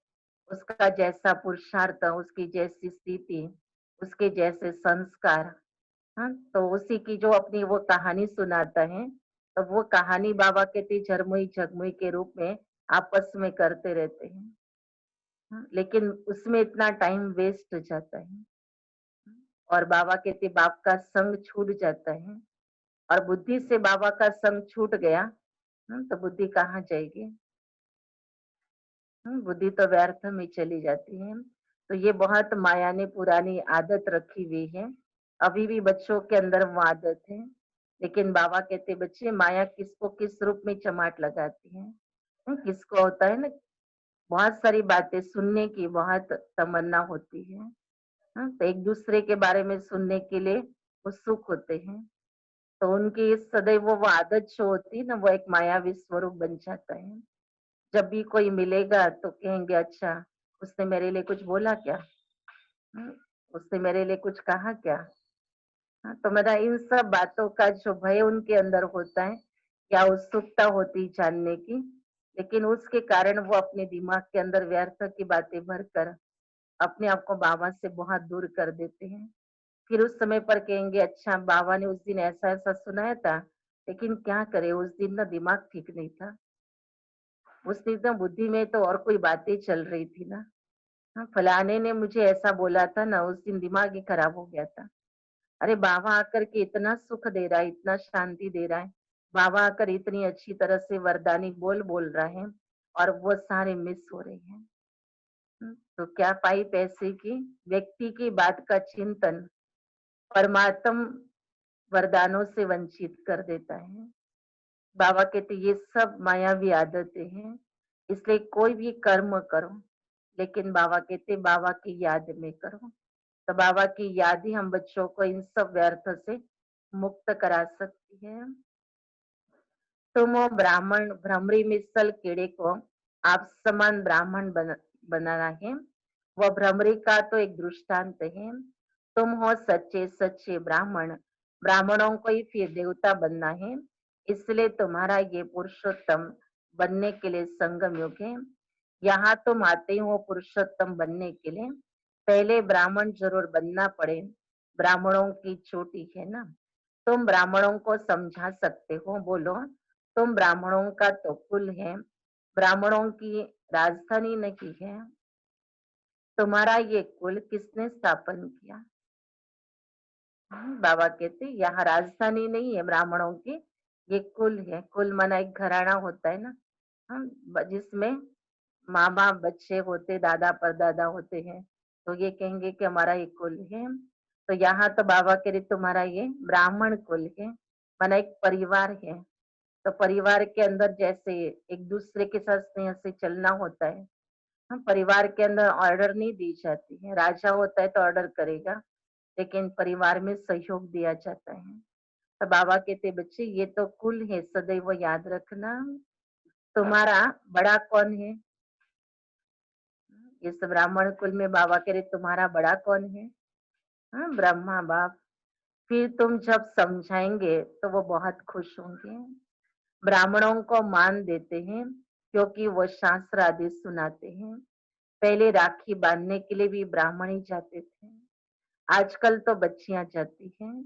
उसका जैसा पुरुषार्थ, उसकी जैसी स्थिति, उसके जैसे संस्कार, हाँ, तो उसी की जो अपनी वो कहानी सुनाता है, तो वो कहानी बाबा कहते झरमुई-झगमुई के रूप में आपस में करते रहते हैं। लेकिन उसमें इतना टाइम वेस्ट हो जाता है। और बाबा कहते बाप का संग छूट जाता है और बुद्धि से बाबा का संग छूट गया, तो बुद्धि कहाँ जाएगी? बुद्धि तो व्यर्थ में चली जाती है। तो ये बहुत माया ने पुरानी आदत रखी हुई है। अभी भी बच्चों के अंदर वो आदत है। लेकिन बाबा कहते बच्चे माया किसको किस रूप में चमाट लगाती है। किसको होता है ना, बहुत सारी बातें सुनने की बहुत तमन्ना होती है। तो एक दूसरे के बारे में सुनने के लिए उत्सुक होते हैं। तो उनकी इस सदैव वो आदत जो होती है ना, वो एक मायावी स्वरूप बन जाता है। जब भी कोई मिलेगा तो कहेंगे अच्छा, उसने मेरे लिए कुछ बोला क्या? हुँ, उसने मेरे लिए कुछ कहा क्या? हाँ, तो मेरा इन सब बातों का जो भय उनके अंदर होता है, या उत्सुकता होती जानने की, लेकिन उसके कारण वो अपने दिमाग के अंदर व्यर्थ की बातें भरकर अपने आप को बाबा से बहुत दूर कर देते हैं। फिर उस समय पर कहेंगे अच्छा बाबा ने उस दिन ऐसा-ऐसा सुनाया था, लेकिन क्या करें उस दिन ना दिमाग ठीक नहीं था। उस दिन तो बुद्धि में तो और कोई बातें चल रही थी ना। हाँ, फलाने ने मुझे ऐसा बोला था ना, उस दिन दिमाग ही खराब हो गया था। अरे बाबा आकर के इतना सुख दे रहा है, इतना शांति दे रहा है। बाबा आकर इतनी अच्छी तरह से वरदानी बोल बोल रहा है और वो सारे मिस हो रहे हैं। तो क्या पाई पैसे की, व्यक्ति की बात का चिंतन परमात्म वरदानों से वंचित कर देता है। बाबा कहते ये सब मायावी आदतें हैं, इसलिए कोई भी कर्म करो, लेकिन बाबा कहते बाबा की याद में करो। तो बाबा की याद ही हम बच्चों को इन सब व्यर्थ से मुक्त करा सकती है। तुम वो ब्राह्मण भ्रमरी मिसल कीड़े को आप समान ब्राह्मण बनाना है। वह भ्रमरी का तो एक दृष्टांत है। तुम हो सच्चे सच्चे ब्राह्मण, ब्राह्मणों को ही फिर देवता बनना है। इसलिए तुम्हारा ये पुरुषोत्तम बनने के लिए संगम युग है। यहाँ तुम आते हो पुरुषोत्तम बनने के लिए, पहले ब्राह्मण जरूर बनना पड़े। ब्राह्मणों की चोटी है ना, तुम ब्राह्मणों को समझा सकते हो, बोलो तुम ब्राह्मणों का तो कुल है, ब्राह्मणों की राजधानी नहीं है। तुम्हारा ये कुल किसने स्थापन किया? बाबा कहते यहाँ राजधानी नहीं है ब्राह्मणों की, ये कुल है। कुल माना एक घराना होता है ना, जिसमें माँ बाप बच्चे होते, दादा परदादा होते हैं। तो ये कहेंगे कि हमारा ये कुल है। तो यहाँ तो बाबा कह रहे तुम्हारा ये ब्राह्मण कुल है, माना एक परिवार है। तो परिवार के अंदर जैसे एक दूसरे के साथ स्नेह से चलना होता है, हम परिवार के अंदर ऑर्डर नहीं दी जाती है। राजा होता है तो ऑर्डर करेगा, लेकिन परिवार में सहयोग दिया जाता है। तो बाबा कहते बच्चे ये तो कुल है, सदैव याद रखना। तुम्हारा बड़ा कौन है? इस ब्राह्मण कुल में बाबा कह रहे तुम्हारा बड़ा कौन है? हाँ, ब्रह्मा बाप। फिर तुम जब समझाएंगे तो वो बहुत खुश होंगे। ब्राह्मणों को मान देते हैं क्योंकि वो शास्त्र आदि सुनाते हैं। पहले राखी बांधने के लिए भी ब्राह्मण ही जाते थे, आजकल तो बच्चियां जाती हैं।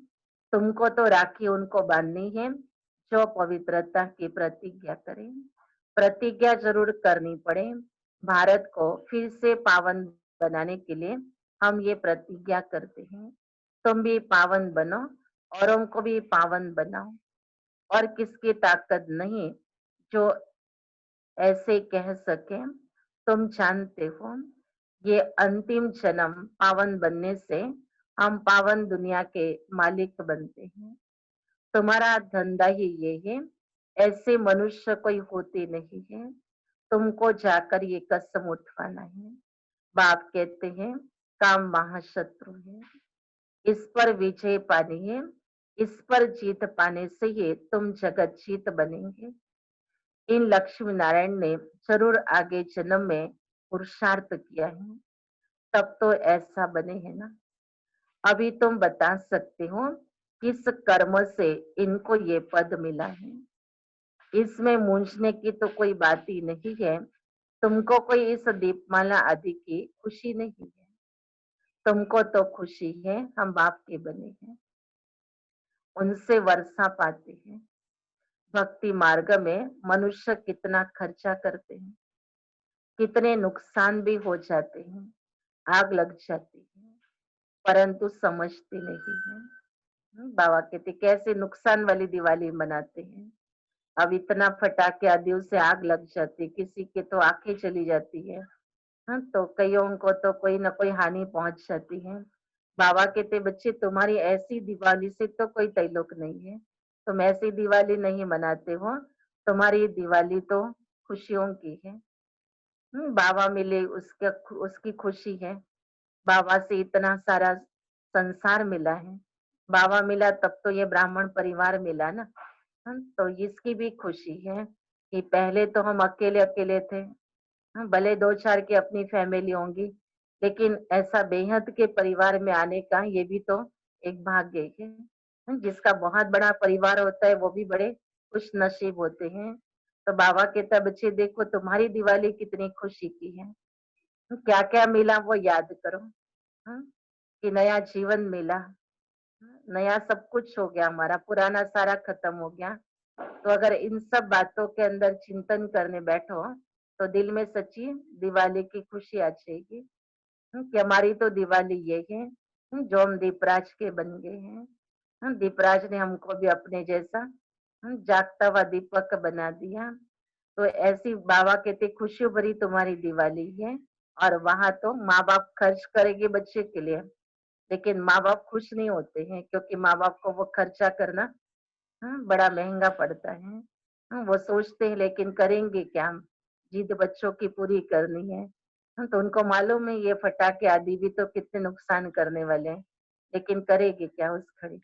तुमको तो राखी उनको बांधनी है जो पवित्रता की प्रतिज्ञा करें। प्रतिज्ञा जरूर करनी पड़े। भारत को फिर से पावन बनाने के लिए हम ये प्रतिज्ञा करते हैं। तुम भी पावन बनो, औरों को भी पावन बनाओ। और किसकी ताकत नहीं जो ऐसे कह सके। तुम जानते हो ये अंतिम जन्म पावन बनने से हम पावन दुनिया के मालिक बनते हैं। तुम्हारा धंधा ही ये है, ऐसे मनुष्य कोई होते नहीं है। तुमको जाकर ये कसम उठवाना है। बाप कहते हैं काम महाशत्रु है, इस पर विजय पानी है, इस पर जीत पाने से ही तुम जगत जीत बनेंगे। इन लक्ष्मी नारायण ने जरूर आगे जन्म में पुरुषार्थ किया है, तब तो ऐसा बने है ना। अभी तुम बता सकते हो किस कर्म से इनको ये पद मिला है। इसमें मूंझने की तो कोई बात ही नहीं है। तुमको कोई इस दीपमाला आदि की खुशी नहीं है। तुमको तो खुशी है हम बाप के बने हैं, उनसे वर्षा पाते हैं। भक्ति मार्ग में मनुष्य कितना खर्चा करते हैं, कितने नुकसान भी हो जाते हैं, आग लग जाती है, परंतु समझते नहीं है। बाबा कहते कैसे नुकसान वाली दिवाली मनाते हैं। अब इतना फटाके आदि से आग लग जाती, किसी के तो आंखें चली जाती है। हाँ, तो कईयों को तो कोई ना कोई हानि पहुंच जाती है। बाबा कहते बच्चे तुम्हारी ऐसी दिवाली से तो कोई ताल्लुक नहीं है, तुम ऐसी दिवाली नहीं मनाते हो, तुम्हारी दिवाली तो खुशियों की है। बाबा मिले उसका उसकी खुशी है। बाबा से इतना सारा संसार मिला है, बाबा मिला तब तो ये ब्राह्मण परिवार मिला ना। तो इसकी भी खुशी है कि पहले तो हम अकेले अकेले थे। भले दो चार की अपनी फैमिली होंगी, लेकिन ऐसा बेहद के परिवार में आने का ये भी तो एक भाग्य है। जिसका बहुत बड़ा परिवार होता है वो भी बड़े खुश नसीब होते हैं। तो बाबा कहता बच्चे देखो तुम्हारी दिवाली कितनी खुशी की है, क्या क्या मिला वो याद करो। हाँ, कि नया जीवन मिला, नया सब कुछ हो गया, हमारा पुराना सारा खत्म हो गया। तो अगर इन सब बातों के अंदर चिंतन करने बैठो तो दिल में सच्ची दिवाली की खुशी आ जाएगी। कि हमारी तो दिवाली ये है, जो हम दीपराज के बन गए हैं। दीपराज ने हमको भी अपने जैसा जागता हुआ दीपक बना दिया। तो ऐसी बाबा कहते खुशी भरी तुम्हारी दिवाली है। और वहां तो माँ बाप खर्च करेंगे बच्चे के लिए, लेकिन माँ बाप खुश नहीं होते हैं, क्योंकि माँ बाप को वो खर्चा करना बड़ा महंगा पड़ता है। वो सोचते हैं लेकिन करेंगे क्या हम, जिद बच्चों की पूरी करनी है। तो उनको मालूम है ये फटाके आदि भी तो कितने नुकसान करने वाले हैं, लेकिन करेंगे क्या उस घड़ी।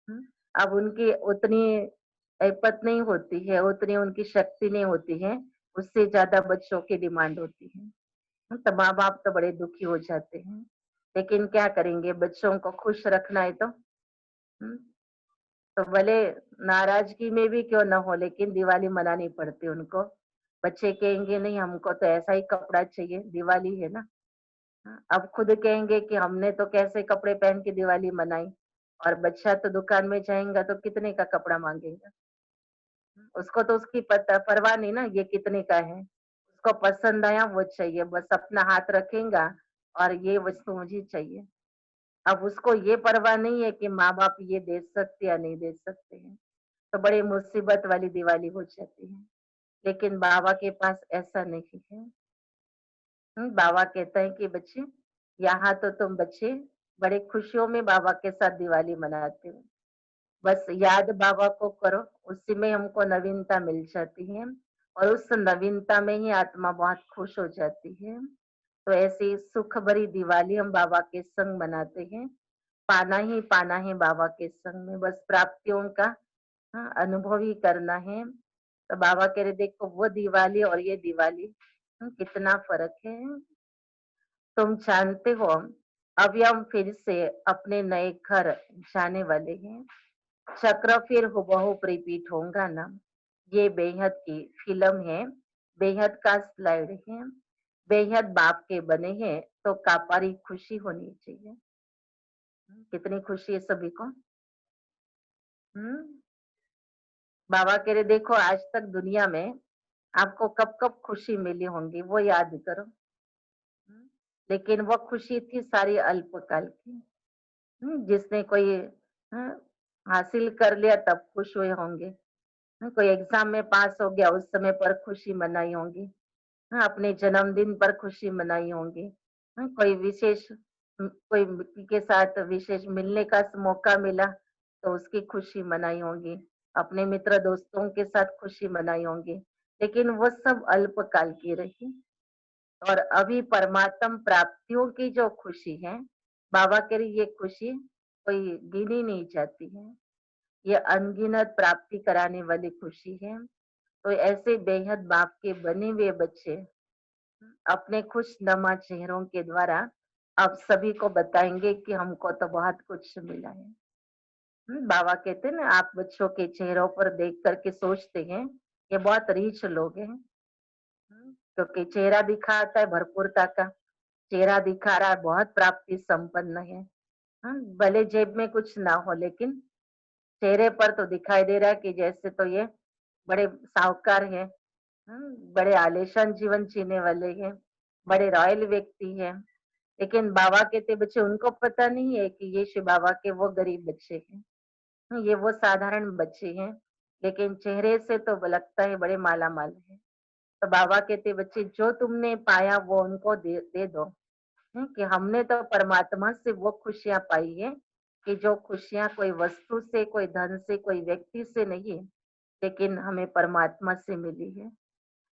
हम्म, अब उनकी उतनी ऐपत नहीं होती है, उतनी उनकी शक्ति नहीं होती है, उससे ज्यादा बच्चों की डिमांड होती है। तो माँ बाप तो बड़े दुखी हो जाते हैं, लेकिन क्या करेंगे, बच्चों को खुश रखना है तो। हम्म, तो भले नाराजगी में भी क्यों ना हो, लेकिन दिवाली मनानी पड़ती उनको। बच्चे कहेंगे नहीं हमको तो ऐसा ही कपड़ा चाहिए, दिवाली है ना। अब खुद कहेंगे कि हमने तो कैसे कपड़े पहन के दिवाली मनाई, और बच्चा तो दुकान में जाएगा तो कितने का कपड़ा मांगेगा। उसको तो उसकी पता परवाह नहीं ना ये कितने का है, उसको पसंद आया वो चाहिए, बस अपना हाथ रखेगा और ये वस्तु मुझे चाहिए। अब उसको ये परवाह नहीं है कि माँ बाप ये दे सकते या नहीं दे सकते हैं। तो बड़ी मुसीबत वाली दिवाली हो जाती है, लेकिन बाबा के पास ऐसा नहीं है। बाबा कहता है कि बच्चे यहाँ तो तुम बच्चे बड़े खुशियों में बाबा के साथ दिवाली मनाते हो, बस याद बाबा को करो, उसी में हमको नवीनता मिल जाती है, और उस नवीनता में ही आत्मा बहुत खुश हो जाती है। तो ऐसी सुख भरी दिवाली हम बाबा के संग मनाते हैं। पाना ही पाना है बाबा के संग में, बस प्राप्तियों का अनुभव ही करना है। तो बाबा कह रहे देखो वो दिवाली और ये दिवाली कितना फर्क है। तुम जानते हो अभी हम फिर से अपने नए घर जाने वाले हैं। चक्र फिर हुबहू रिपीट होगा ना। ये बेहद की फिल्म है, बेहद का स्लाइड है, बेहद बाप के बने हैं, तो कापारी खुशी होनी चाहिए। कितनी खुशी है सभी को। हम्म बाबा कह रहे देखो आज तक दुनिया में आपको कब कब खुशी मिली होंगी वो याद करो। हम्म, लेकिन वो खुशी थी सारी अल्पकाल की। जिसने कोई हम्म, हासिल कर लिया तब खुश हुए होंगे। कोई एग्जाम में पास हो गया उस समय पर खुशी मनाई होंगी। अपने जन्मदिन पर खुशी मनाई होंगी। कोई विशेष कोई के साथ विशेष मिलने का मौका मिला तो उसकी खुशी मनाई होगी। अपने मित्र दोस्तों के साथ खुशी मनाई होंगी, लेकिन वो सब अल्पकाल की रही। और अभी परमात्म प्राप्तियों की जो खुशी है, बाबा के लिए ये खुशी कोई गिनी नहीं जाती है। ये अनगिनत प्राप्ति कराने वाली खुशी है। तो ऐसे बेहद बाप के बने हुए बच्चे अपने खुशनुमा चेहरों के द्वारा आप सभी को बताएंगे कि हमको तो बहुत कुछ मिला है। बाबा कहते हैं ना, आप बच्चों के चेहरों पर देख करके सोचते हैं ये बहुत रीच लोग हैं। क्योंकि चेहरा दिखाता है भरपूरता का, चेहरा दिखा रहा है बहुत प्राप्ति संपन्न है। भले जेब में कुछ ना हो, लेकिन चेहरे पर तो दिखाई दे रहा है कि जैसे तो ये बड़े साहूकार हैं। बड़े आलीशान जीवन जीने वाले हैं, बड़े रॉयल व्यक्ति हैं। लेकिन बाबा कहते बच्चे, उनको पता नहीं है कि ये शिव बाबा के वो गरीब बच्चे हैं। ये वो साधारण बच्चे हैं, लेकिन चेहरे से तो लगता है बड़े माला माल है। तो बाबा कहते बच्चे, जो तुमने पाया वो उनको दे दो। कि हमने तो परमात्मा से वो खुशियां पाई है कि जो खुशियां कोई वस्तु से, कोई धन से, कोई व्यक्ति से नहीं, लेकिन हमें परमात्मा से मिली है।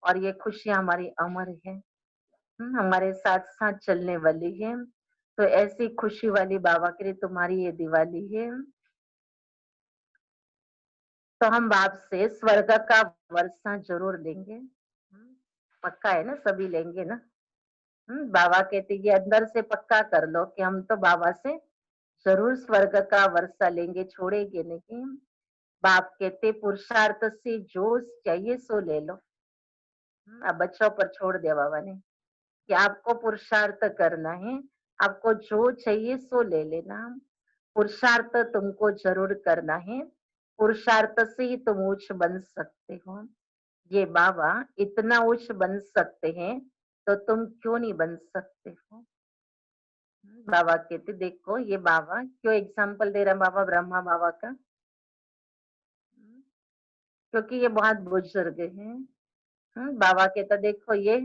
और ये खुशियां हमारी अमर है, हमारे साथ साथ चलने वाली है। तो ऐसी खुशी वाली बाबा के लिए तुम्हारी ये दिवाली है। तो हम बाप से स्वर्ग का वर्षा जरूर लेंगे। पक्का है ना, सभी लेंगे ना। बाबा कहते ये अंदर से पक्का कर लो कि हम तो बाबा से जरूर स्वर्ग का वर्षा लेंगे, छोड़ेंगे नहीं। बाप कहते पुरुषार्थ से जो चाहिए सो ले लो। अब बच्चों पर छोड़ दिया बाबा ने कि आपको पुरुषार्थ करना है, आपको जो चाहिए सो ले लेना। पुरुषार्थ तुमको जरूर करना है, पुरुषार्थ से ही तुम ऊंच बन सकते हो। ये बाबा इतना ऊंच बन सकते हैं, तो तुम क्यों नहीं बन सकते हो। बाबा कहते देखो, ये बाबा क्यों एग्जाम्पल दे रहा है बाबा ब्रह्मा बाबा का, क्योंकि ये बहुत बुजुर्ग हैं। बाबा कहता देखो, ये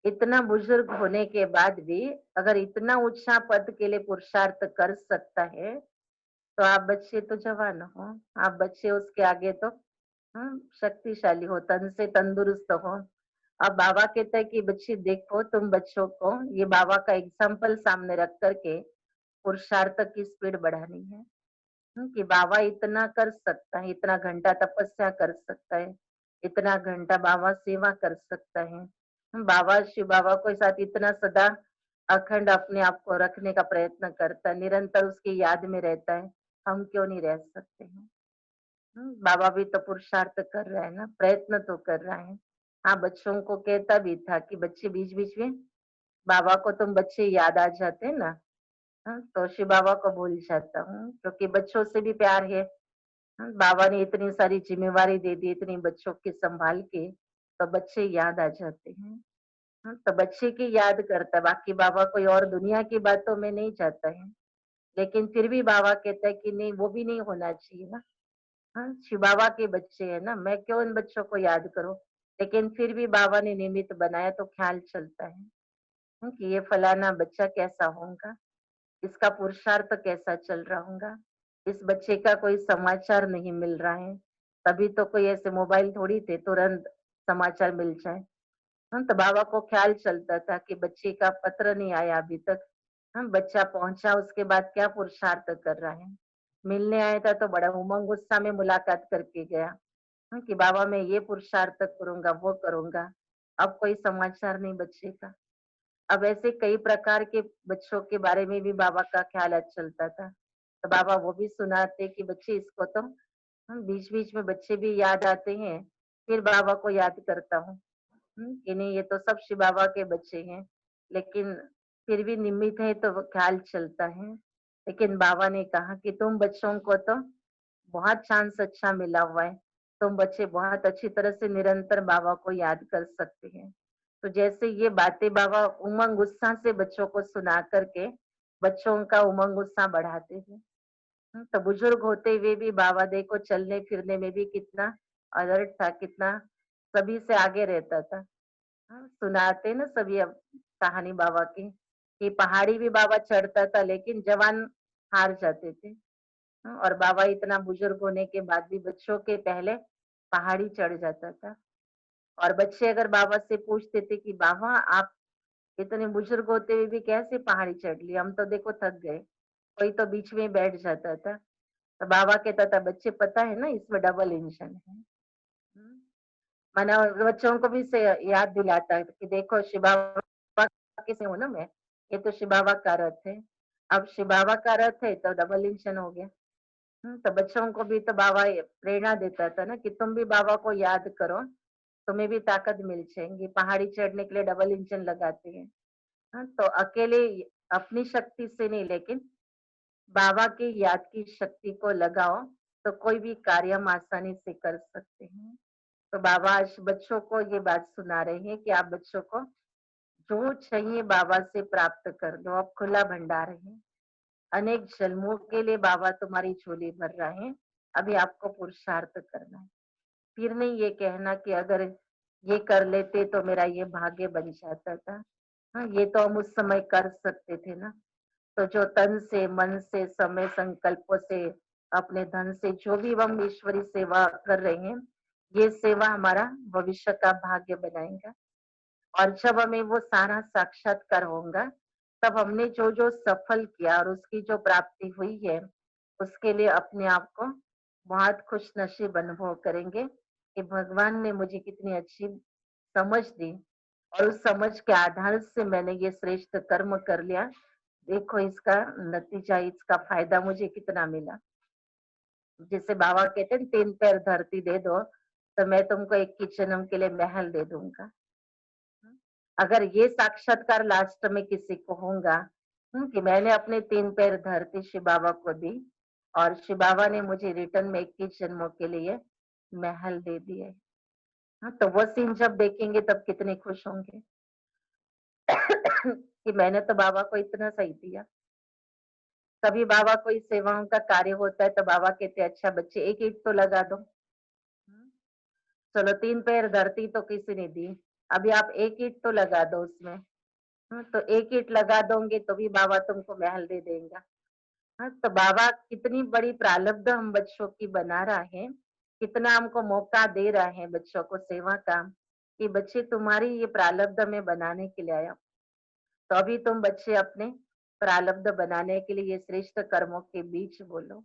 इतना बुजुर्ग होने के बाद भी अगर इतना ऊंचा पद के लिए पुरुषार्थ कर सकता है, तो आप बच्चे तो जवान हो, आप बच्चे उसके आगे तो शक्तिशाली हो, तन से तंदुरुस्त हो। अब बाबा कहता है कि बच्चे देखो, तुम बच्चों को ये बाबा का एग्जाम्पल सामने रख करके पुरुषार्थ की स्पीड बढ़ानी है। कि बाबा इतना कर सकता है, इतना घंटा तपस्या कर सकता है, इतना घंटा बाबा सेवा कर सकता है। बाबा शिव बाबा के साथ इतना सदा अखंड अपने आप को रखने का प्रयत्न करता है, निरंतर उसकी याद में रहता है। हम क्यों नहीं रह सकते हैं। बाबा भी तो पुरुषार्थ कर रहा है ना, प्रयत्न तो कर रहा है। हाँ, बच्चों को कहता भी था कि बच्चे बीच बीच में बाबा को, तुम बच्चे याद आ जाते हैं ना। तो शिव बाबा को भूल जाता हूँ, क्योंकि बच्चों से भी प्यार है। बाबा ने इतनी सारी जिम्मेवारी दे दी, इतनी बच्चों की संभाल के, तो बच्चे याद आ जाते हैं। तो बच्चे की याद करता है, बाकी बाबा कोई और दुनिया की बातों में नहीं जाता है। लेकिन फिर भी बाबा कहता है कि नहीं, वो भी नहीं होना चाहिए ना। शिव बाबा के बच्चे है ना, मैं क्यों इन बच्चों को याद करूं। लेकिन फिर भी बाबा ने निमित्त बनाया तो ख्याल चलता है। कि ये फलाना बच्चा कैसा होगा, इसका पुरुषार्थ कैसा चल रहा होगा, इस बच्चे का कोई समाचार नहीं मिल रहा है। तभी तो कोई ऐसे मोबाइल थोड़ी थे तुरंत समाचार मिल जाए। तो बाबा को ख्याल चलता था कि बच्चे का पत्र नहीं आया अभी तक। बच्चा पहुंचा, उसके बाद क्या पुरुषार्थ कर रहा है। मिलने आया था तो बड़ा उमंग उत्साह में मुलाकात करके गया। कि बाबा मैं ये पुरुषार्थ करूंगा, वो करूंगा। अब कोई समाचार नहीं बच्चे का। अब ऐसे कई प्रकार के बच्चों के बारे में भी बाबा का ख्याल चलता था। तो बाबा वो भी सुनाते कि बच्चे इसको तो, बीच बीच में बच्चे भी याद आते हैं, फिर बाबा को याद करता हूँ। कि नहीं, ये तो सब शिव बाबा के बच्चे हैं, लेकिन फिर भी निमित्त है तो वो ख्याल चलता है। लेकिन बाबा ने कहा कि तुम बच्चों को तो बहुत चांस अच्छा मिला हुआ है, तुम बच्चे बहुत अच्छी तरह से निरंतर बाबा को याद कर सकते हैं। तो जैसे ये बातें बाबा उमंग उत्साह से बच्चों को सुना करके बच्चों का उमंग उत्साह बढ़ाते हैं। तो बुजुर्ग होते हुए भी बाबा देखो चलने फिरने में भी कितना अलर्ट था, कितना सभी से आगे रहता था। सुनाते ना सभी अब कहानी बाबा की, कि पहाड़ी भी बाबा चढ़ता था, लेकिन जवान हार जाते थे। और बाबा इतना बुजुर्ग होने के बाद भी बच्चों के पहले पहाड़ी चढ़ जाता था। और बच्चे अगर बाबा से पूछते थे कि बाबा आप इतने बुजुर्ग होते हुए भी कैसे पहाड़ी चढ़ ली, हम तो देखो थक गए, कोई तो बीच में बैठ जाता था। तो बाबा कहता था बच्चे पता है ना इसमें डबल इंजन है। माना बच्चों को भी से याद दिलाता है कि देखो शिव बाबा कैसे हूँ ना मैं, ये तो शिव बाबा का रथ है, अब शिव बाबा का रथ है तो डबल इंजन हो गया। तो बच्चों को भी तो बाबा ये प्रेरणा देता था ना कि तुम भी बाबा को याद करो, तुम्हें भी ताकत मिल जाएगी, पहाड़ी चढ़ने के लिए डबल इंजन लगाते हैं। तो अकेले अपनी शक्ति से नहीं, लेकिन बाबा की याद की शक्ति को लगाओ तो कोई भी कार्य हम आसानी से कर सकते हैं। तो बाबा आज बच्चों को ये बात सुना रहे हैं कि आप बच्चों को जो चाहिए बाबा से प्राप्त कर लो, अब खुला भंडार है। अनेक जन्मों के लिए बाबा तुम्हारी झोली भर रहे हैं, अभी आपको पुरुषार्थ करना है। फिर नहीं ये कहना कि अगर ये कर लेते तो मेरा ये भाग्य बन जाता था। हाँ, ये तो हम उस समय कर सकते थे ना। तो जो तन से, मन से, समय, संकल्पों से, अपने धन से जो भी हम ईश्वरी सेवा कर रहे हैं, ये सेवा हमारा भविष्य का भाग्य बनाएगा। और जब हमें वो सारा साक्षात्कार होगा, तब हमने जो जो सफल किया और उसकी जो प्राप्ति हुई है, उसके लिए अपने आप को बहुत खुश नसीब अनुभव करेंगे कि भगवान ने मुझे कितनी अच्छी समझ दी और उस समझ के आधार से मैंने ये श्रेष्ठ कर्म कर लिया। देखो इसका नतीजा, इसका फायदा मुझे कितना मिला। जैसे बाबा कहते हैं 3 पैर धरती दे दो, तो मैं तुमको एक किचनम के लिए महल दे दूंगा। अगर ये साक्षात्कार लास्ट में किसी को होगा कि मैंने अपने 3 पैर धरती शिव बाबा को दी और शिव बाबा ने मुझे रिटर्न में 21 जन्मों के लिए महल दे दिए। तो वो सीन जब देखेंगे तब कितने खुश होंगे कि मैंने तो बाबा को इतना सही दिया। तभी बाबा कोई सेवाओं का कार्य होता है तो बाबा कहते हैं अच्छा बच्चे एक ईंट तो लगा दो। चलो 3 पैर धरती तो किसी ने दी, अभी आप एक ईंट तो लगा दो उसमें। तो एक ईंट लगा दोगे तो भी बाबा तुमको महल दे देगा। तो बाबा कितनी बड़ी प्रारब्ध हम बच्चों की बना रहा है, कितना हमको मौका दे रहा है बच्चों को सेवा का, कि बच्चे तुम्हारी ये प्रारब्ध में बनाने के लिए आया। तो अभी तुम बच्चे अपने प्रारब्ध बनाने के लिए ये श्रेष्ठ कर्मों के बीच बोलो।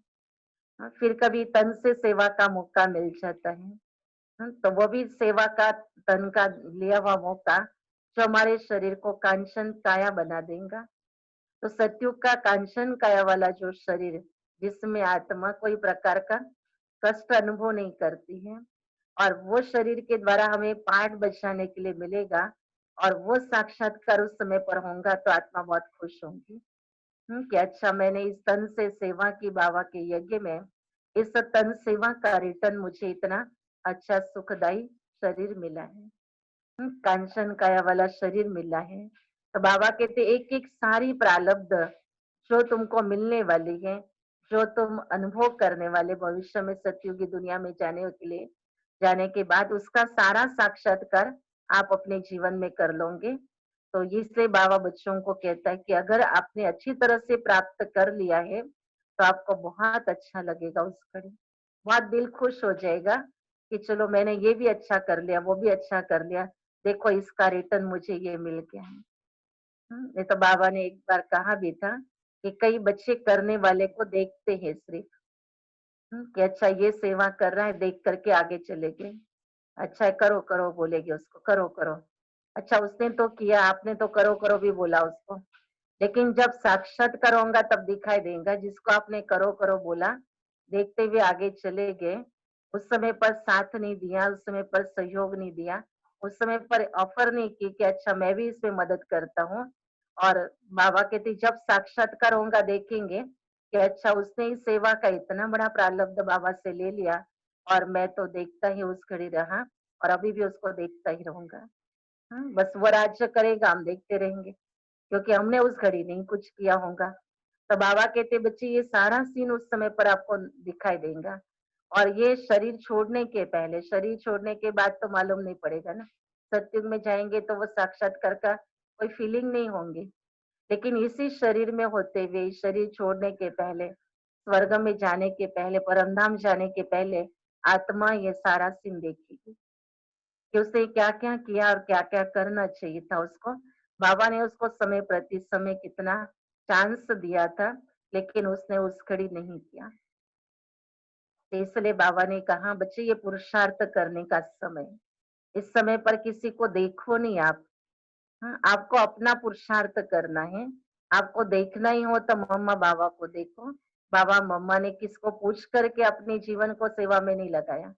फिर कभी तन से सेवा का मौका मिल जाता है। तो वो भी सेवा का, तन का लिया हुआ मौका जो हमारे शरीर को कांचन काया बना देगा। तो सत्युग का कांचन काया वाला जो शरीर, जिसमें आत्मा कोई प्रकार का कष्ट अनुभव नहीं करती है, और वो शरीर के द्वारा हमें पाठ बचाने के लिए मिलेगा, और वो साक्षात्कार उस समय पर होगा तो आत्मा बहुत खुश होगी। कि अच्छा मैंने इस तन से सेवा की बाबा के यज्ञ में, इस तन सेवा का रिटर्न मुझे इतना अच्छा सुखदाई शरीर मिला है। कांचन काया वाला शरीर मिला है। तो बाबा कहते एक एक सारी प्रारब्ध जो तुमको मिलने वाली है, जो तुम अनुभव करने वाले भविष्य में सतयुगी दुनिया में जाने के लिए, जाने के बाद उसका सारा साक्षात्कार आप अपने जीवन में कर लोगे। तो इसलिए बाबा बच्चों को कहता है कि अगर आपने अच्छी तरह से प्राप्त कर लिया है तो आपको बहुत अच्छा लगेगा उस घड़ी, बहुत दिल खुश हो जाएगा कि चलो मैंने ये भी अच्छा कर लिया, वो भी अच्छा कर लिया, देखो इसका रिटर्न मुझे ये मिल गया है। नहीं तो बाबा ने एक बार कहा भी था कि कई बच्चे करने वाले को देखते हैं सिर्फ, कि अच्छा ये सेवा कर रहा है, देख करके आगे चले गए। अच्छा है, करो करो बोलेगे उसको, करो करो। अच्छा उसने तो किया, आपने तो करो करो भी बोला उसको, लेकिन जब साक्षात्कार होगा तब दिखाई देगा जिसको आपने करो करो बोला, देखते हुए आगे चले गए, उस समय पर साथ नहीं दिया, उस समय पर सहयोग नहीं दिया, उस समय पर ऑफर नहीं की कि अच्छा मैं भी इसमें मदद करता हूँ। और बाबा कहते जब साक्षात्कार होगा देखेंगे कि अच्छा उसने इस सेवा का इतना बड़ा प्रारब्ध बाबा से ले लिया, और मैं तो देखता ही उस घड़ी रहा और अभी भी उसको देखता ही रहूंगा। बस वो राज्य करेगा, हम देखते रहेंगे, क्योंकि हमने उस घड़ी नहीं कुछ किया होगा। तो बाबा कहते बच्चे ये सारा सीन उस समय पर आपको दिखाई देगा, और ये शरीर छोड़ने के पहले, शरीर छोड़ने के बाद तो मालूम नहीं पड़ेगा ना। सत्युग में जाएंगे तो वो साक्षात्कार का कोई फीलिंग नहीं होंगी, लेकिन इसी शरीर में होते हुए, इस शरीर छोड़ने के पहले, स्वर्ग में जाने के पहले, परमधाम जाने के पहले, आत्मा ये सारा सीन देखेगी कि उसने क्या क्या किया और क्या क्या करना चाहिए था उसको, बाबा ने उसको समय प्रति समय कितना चांस दिया था, लेकिन उसने उस घड़ी नहीं किया। तो इसलिए बाबा ने कहा, बच्चे ये पुरुषार्थ करने का समय है। इस समय पर किसी को देखो नहीं आप। हाँ, आपको अपना पुरुषार्थ करना है। आपको देखना ही हो तो मम्मा बाबा को देखो। बाबा मम्मा ने किसको पूछ करके अपने जीवन को सेवा में नहीं लगाया।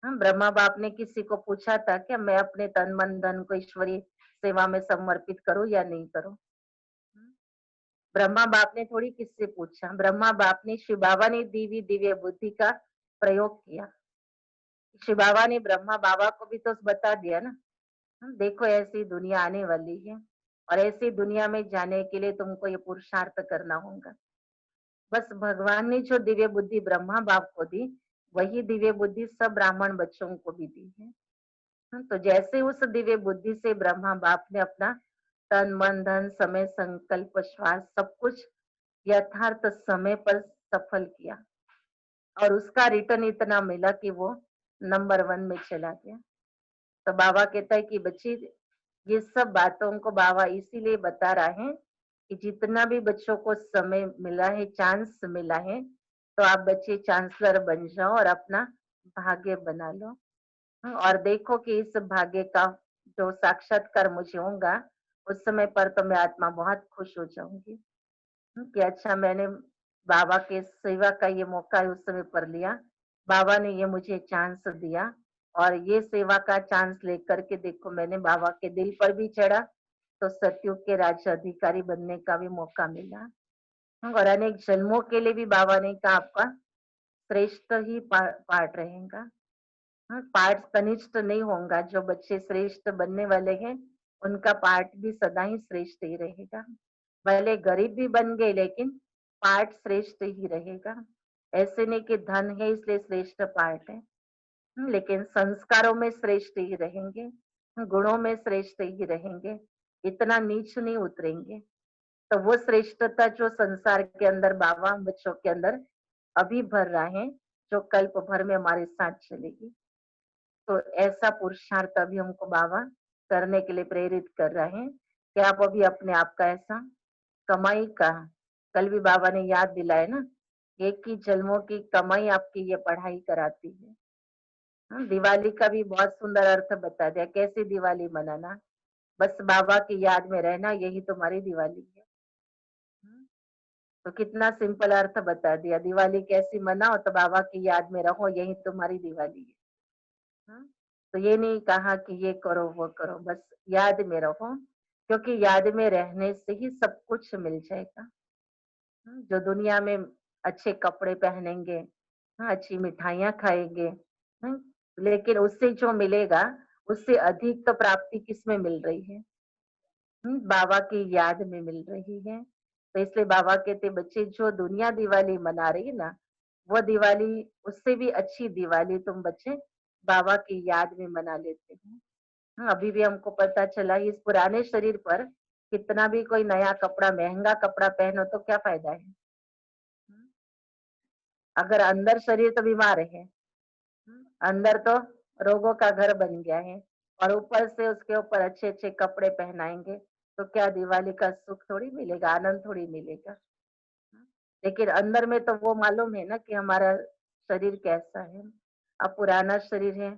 हाँ, ब्रह्मा बाप ने किसी को पूछा था कि मैं अपने तन मन धन को ईश्वरीय सेवा में समर्पित करूं या नहीं करूं। ब्रह्मा बाप ने थोड़ी किससे पूछा। ब्रह्मा बाप ने शिव बाबा ने दी हुई दिव्य बुद्धि का प्रयोग किया। शिव बाबा ने ब्रह्मा बाबा को भी तो बता दिया ना। देखो ऐसी दुनिया आने वाली है और ऐसी दुनिया में जाने के लिए तुमको ये पुरुषार्थ करना होगा। बस भगवान ने जो दिव्य बुद्धि ब्रह्मा बाप को दी, वही दिव्य बुद्धि सब ब्राह्मण बच्चों को भी दी है। तो जैसे उस दिव्य बुद्धि से ब्रह्मा बाप ने अपना तन मन धन समय संकल्प श्वास सब कुछ यथार्थ समय पर सफल किया और उसका रिटर्न इतना मिला कि वो नंबर 1 में चला गया। तो बाबा कहता है कि बच्चे ये सब बातों को बाबा इसीलिए बता रहा है कि जितना भी बच्चों को समय मिला है, चांस मिला है, तो आप बच्चे चांसलर बन जाओ और अपना भाग्य बना लो। और देखो कि इस भाग्य का जो साक्षात्कार मुझे होगा, उस समय पर तो मैं आत्मा बहुत खुश हो जाऊंगी। कि अच्छा मैंने बाबा के सेवा का ये मौका उस समय पर लिया। बाबा ने ये मुझे चांस दिया और ये सेवा का चांस लेकर के देखो मैंने बाबा के दिल पर भी चढ़ा, तो सतयुग के राज्य अधिकारी बनने का भी मौका मिला। और अनेक जन्मों के लिए भी बाबा ने कहा आपका श्रेष्ठ ही पार्ट रहेगा। पार्ट कनिष्ठ नहीं होगा। जो बच्चे श्रेष्ठ बनने वाले हैं, उनका पार्ट भी सदा ही श्रेष्ठ ही रहेगा। भले गरीब भी बन गए लेकिन पार्ट श्रेष्ठ ही रहेगा। ऐसे नहीं कि धन है इसलिए श्रेष्ठ पार्ट है। लेकिन संस्कारों में श्रेष्ठ ही रहेंगे, गुणों में श्रेष्ठ ही रहेंगे, इतना नीच नहीं उतरेंगे। तो वो श्रेष्ठता जो संसार के अंदर बाबा बच्चों के अंदर अभी भर रहा है, जो कल्प भर में हमारे साथ चलेगी। तो ऐसा पुरुषार्थ अभी हमको बाबा करने के लिए प्रेरित कर रहे हैं कि आप अभी अपने आप का ऐसा कमाई का, कल भी बाबा ने याद दिलाया ना, एक ही जन्मों की कमाई आपकी ये पढ़ाई कराती है। दिवाली का भी बहुत सुंदर अर्थ बता दिया, कैसे दिवाली मनाना। बस बाबा की याद में रहना, यही तुम्हारी दिवाली है। हम्म, तो कितना सिंपल अर्थ बता दिया, दिवाली कैसी मनाओ तो बाबा की याद में रहो, यही तुम्हारी दिवाली है। हाँ, तो ये नहीं कहा कि ये करो वो करो, बस याद में रहो, क्योंकि याद में रहने से ही सब कुछ मिल जाएगा। जो दुनिया में अच्छे कपड़े पहनेंगे, हाँ, अच्छी मिठाइयाँ खाएंगे, लेकिन उससे जो मिलेगा, उससे अधिक तो प्राप्ति किसमें मिल रही है? बाबा की याद में मिल रही है। तो इसलिए बाबा कहते बच्चे जो दुनिया दिवाली मना रही है ना, वो दिवाली उससे भी अच्छी दिवाली तुम बच्चे बाबा की याद में मना लेते हो। अभी भी हमको पता चला इस पुराने शरीर पर कितना भी कोई नया कपड़ा महंगा कपड़ा पहनो तो क्या फायदा है? हम्म, अगर अंदर शरीर तो बीमार है, अंदर तो रोगों का घर बन गया है और ऊपर से उसके ऊपर अच्छे अच्छे कपड़े पहनाएंगे, तो क्या दिवाली का सुख थोड़ी मिलेगा, आनंद थोड़ी मिलेगा। लेकिन अंदर में तो वो मालूम है ना कि हमारा शरीर कैसा है। अब पुराना शरीर है,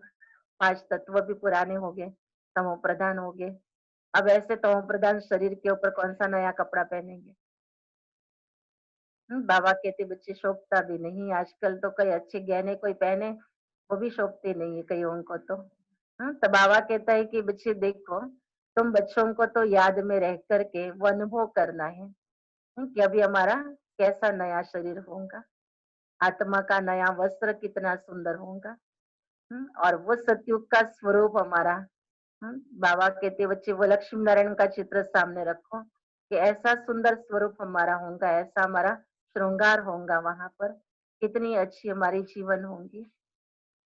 5 तत्व भी पुराने हो गए, तमो प्रधान हो गए। अब ऐसे तमो प्रधान शरीर के ऊपर कौन सा नया कपड़ा पहनेंगे? बाबा कहते बच्चे शोभता भी नहीं, आजकल तो कई अच्छे गहने कोई पहने, वो भी शोभते नहीं है कईयों को तो। तो बाबा कहता है कि बच्चे देखो, तुम बच्चों को तो याद में रह करके वो अनुभव करना है, कि अभी हमारा कैसा नया शरीर होगा, आत्मा का नया वस्त्र कितना सुंदर होगा। और वो सतयुग का स्वरूप हमारा। बाबा कहते बच्चे वो लक्ष्मी नारायण का चित्र सामने रखो कि ऐसा सुंदर स्वरूप हमारा होगा, ऐसा हमारा श्रृंगार होगा वहां पर, कितनी अच्छी हमारी जीवन होंगी।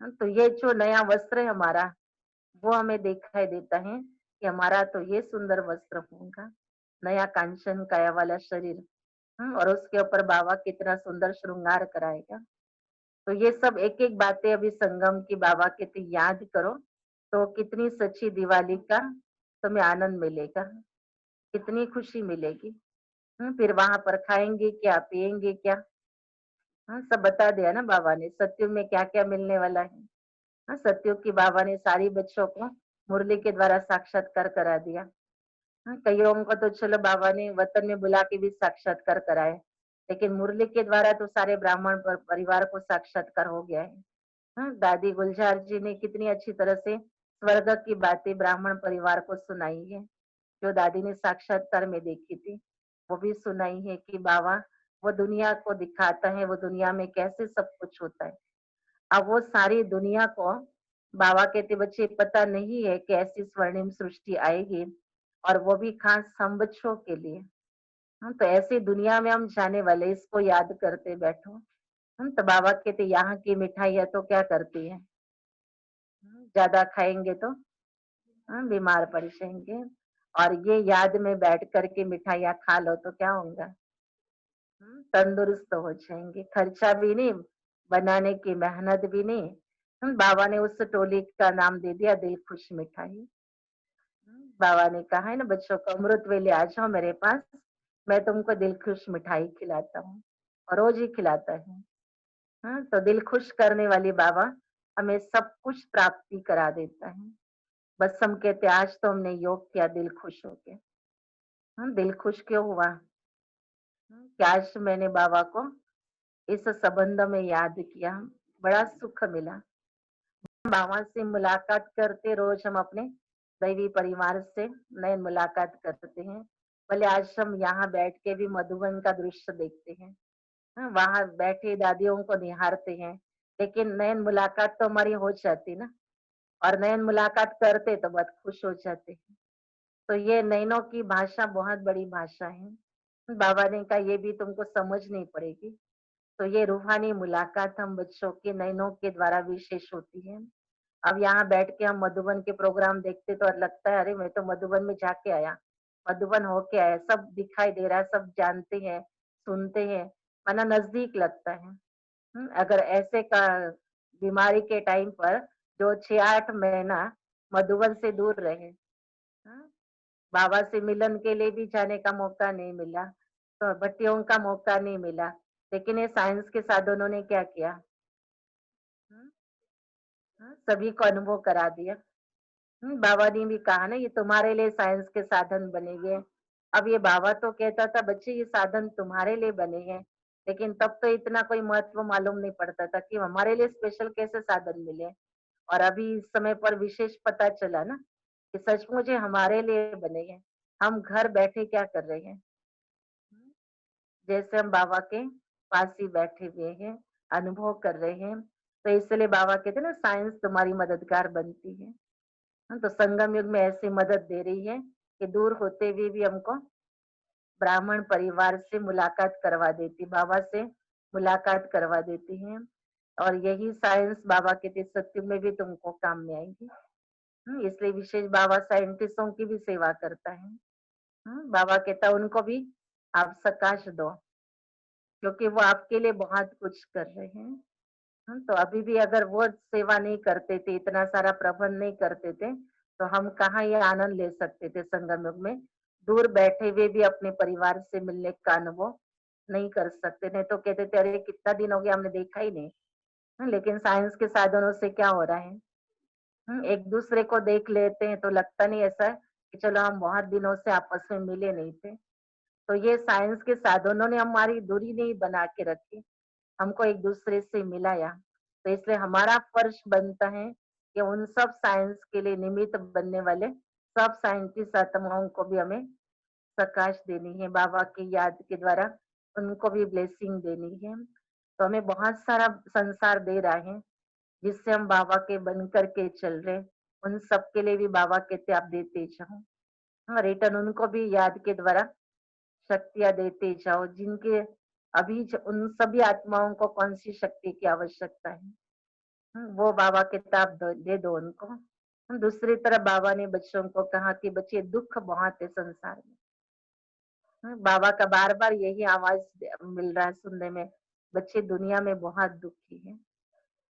तो ये जो नया वस्त्र है हमारा, वो हमें दिखाई देता है कि हमारा तो ये सुंदर वस्त्र होगा, नया कांचन काया वाला शरीर। और उसके ऊपर बाबा कितना सुंदर श्रृंगार कराएगा। तो ये सब एक एक बातें अभी संगम की बाबा कहते याद करो, तो कितनी सच्ची दिवाली का तुम्हें आनंद मिलेगा। कितनी खुशी मिलेगी। फिर वहां पर खाएंगे क्या, पिएंगे क्या। सब बता दिया ना बाबा ने, सत्युग में क्या क्या मिलने वाला है। सत्युग की बाबा ने सारी बच्चों को मुरली के द्वारा साक्षात्कार करा दिया। कईयों को तो चलो बाबा ने वतन में बुला के भी साक्षात्कार कराए, लेकिन मुरली के द्वारा तो सारे ब्राह्मण परिवार को साक्षात्कार हो गया है। दादी गुलजार जी ने कितनी अच्छी तरह से स्वर्ग की बातें ब्राह्मण परिवार को सुनाई है, जो दादी ने साक्षात्कार में देखी थी। वो भी सुनाई है कि बाबा वो दुनिया को दिखाता है, वो दुनिया में कैसे सब कुछ होता है। अब वो सारी दुनिया को बाबा कहते बच्चे पता नहीं है कि ऐसी स्वर्णिम सृष्टि आएगी, और वो भी खास हम बच्चों के लिए। तो ऐसी दुनिया में हम जाने वाले, इसको याद करते बैठो। तो बाबा कहते यहाँ की मिठाइयाँ तो क्या करती है, ज्यादा खाएंगे तो बीमार पड़ जाएंगे, और ये याद में बैठ करके मिठाइयाँ खा लो तो क्या होगा, तंदुरुस्त हो जाएंगे। खर्चा भी नहीं, बनाने की मेहनत भी नहीं। बाबा ने उस टोली का नाम दे दिया दिल खुश मिठाई। बाबा ने कहा है ना बच्चों को, अमृत वेले आ जाओ मेरे पास, मैं तुमको दिल खुश मिठाई खिलाता हूँ, और रोज ही खिलाता है। तो दिल खुश करने वाली बाबा हमें सब कुछ प्राप्ति करा देता है। बस हम कहते आज तो हमने योग किया, दिल खुश हो गया। दिल खुश क्यों हुआ, कि आज मैंने बाबा को इस संबंध में याद किया, बड़ा सुख मिला। बाबा से मुलाकात करते रोज हम अपने दैवी परिवार से नए मुलाकात करते हैं। भले आज हम यहाँ बैठ के भी मधुबन का दृश्य देखते हैं, वहां बैठे दादियों को निहारते हैं, लेकिन नयन मुलाकात तो हमारी हो जाती ना, और नयन मुलाकात करते तो बहुत खुश हो जाते हैं। तो ये नैनों की भाषा बहुत बड़ी भाषा है। बाबा ने कहा ये भी तुमको समझनी पड़ेगी। तो ये रूहानी मुलाकात हम बच्चों के नैनों के द्वारा विशेष होती है। अब यहाँ बैठ के हम मधुबन के प्रोग्राम देखते तो लगता है अरे मैं तो मधुबन में जाके आया, मधुबन होके आया, सब दिखाई दे रहा है, सब जानते हैं, सुनते हैं, माना नजदीक लगता है। अगर ऐसे का बीमारी के टाइम पर जो 6-8 महीना मधुबन से दूर रहे, हाँ, बाबा से मिलन के लिए भी जाने का मौका नहीं मिला, तो भट्टियों का मौका नहीं मिला, लेकिन ये साइंस के साधनों ने क्या किया, हम्म, सभी को अनुभव करा दिया। बाबा ने भी कहा ना ये तुम्हारे लिए साइंस के साधन बनेंगे। अब ये बाबा तो कहता था बच्चे ये साधन तुम्हारे लिए बने हैं, लेकिन तब तो इतना कोई महत्व मालूम नहीं पड़ता था कि हमारे लिए स्पेशल कैसे साधन मिले। और अभी इस समय पर विशेष पता चला ना कि सचमुच ये हमारे लिए बने हैं। हम घर बैठे क्या कर रहे हैं, जैसे हम बाबा के पास ही बैठे हुए हैं, अनुभव कर रहे हैं। तो इसलिए बाबा कहते हैं ना साइंस तुम्हारी मददगार बनती है। तो संगम युग में ऐसी मदद दे रही है कि दूर होते हुए भी हमको ब्राह्मण परिवार से मुलाकात करवा देती, बाबा से मुलाकात करवा देती है। और यही साइंस बाबा के सत्य में भी तुमको काम में आएगी। इसलिए विशेष बाबा साइंटिस्टों की भी सेवा करता है। बाबा कहता उनको भी आप प्रकाश दो, क्योंकि वो आपके लिए बहुत कुछ कर रहे हैं। तो अभी भी अगर वो सेवा नहीं करते थे, इतना सारा प्रबंध नहीं करते थे, तो हम कहाँ ये आनंद ले सकते थे संगम युग में। दूर बैठे हुए भी अपने परिवार से मिलने का अनुभव नहीं कर सकते, नहीं तो कहते थे अरे कितना दिन हो गया हमने देखा ही नहीं। लेकिन साइंस के साधनों से क्या हो रहा है, एक दूसरे को देख लेते हैं तो लगता नहीं ऐसा कि चलो हम बहुत दिनों से आपस में मिले नहीं थे। तो ये साइंस के साधनों ने हमारी दूरी नहीं बना के रखी, हमको एक दूसरे से मिलाया। तो इसलिए हमारा फर्ज बनता है कि उन सब साइंस के लिए निमित्त बनने वाले सब साइंटिस्ट आत्माओं को भी हमें प्रकाश देनी है, बाबा की याद के द्वारा उनको भी ब्लेसिंग देनी है। तो हमें बहुत सारा संसार दे रहा है जिससे हम बाबा के बन करके चल रहे, उन सब के लिए भी बाबा कहते आप देते जाओ। रिटर्न उनको भी याद के द्वारा शक्तियां देते जाओ, जिनके अभी उन सभी आत्माओं को कौन सी शक्ति की आवश्यकता है, वो बाबा किताब दे दो उनको। दूसरी तरफ बाबा ने बच्चों को कहा कि बच्चे दुख बहुत है संसार में। बाबा का बार बार यही आवाज मिल रहा है सुनने में, बच्चे दुनिया में बहुत दुखी है।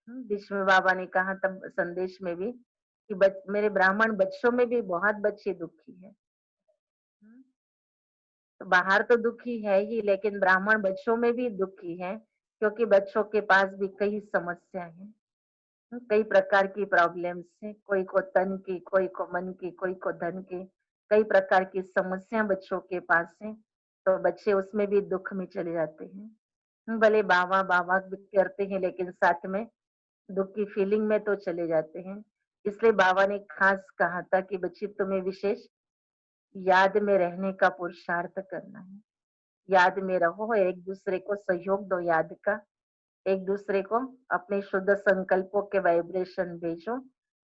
बीच में बाबा ने कहा तब संदेश में भी कि मेरे ब्राह्मण बच्चों में भी बहुत बच्चे दुखी है। बाहर तो दुखी है ही, लेकिन ब्राह्मण बच्चों में भी दुखी है, क्योंकि बच्चों के पास भी कई समस्या है, कई प्रकार की प्रॉब्लम्स है, कोई को तन की, कोई को मन की, कोई को धन की, कई प्रकार की समस्या बच्चों के पास है। तो बच्चे उसमें भी दुख में चले जाते हैं। भले बाबा बाबा भी करते हैं, लेकिन साथ में दुख की फीलिंग में तो चले जाते हैं। इसलिए बाबा ने खास कहा था कि बच्चे तुम्हें विशेष याद में रहने का पुरुषार्थ करना है। याद में रहो, एक दूसरे को सहयोग दो याद का, एक दूसरे को अपने शुद्ध संकल्पों के वाइब्रेशन भेजो,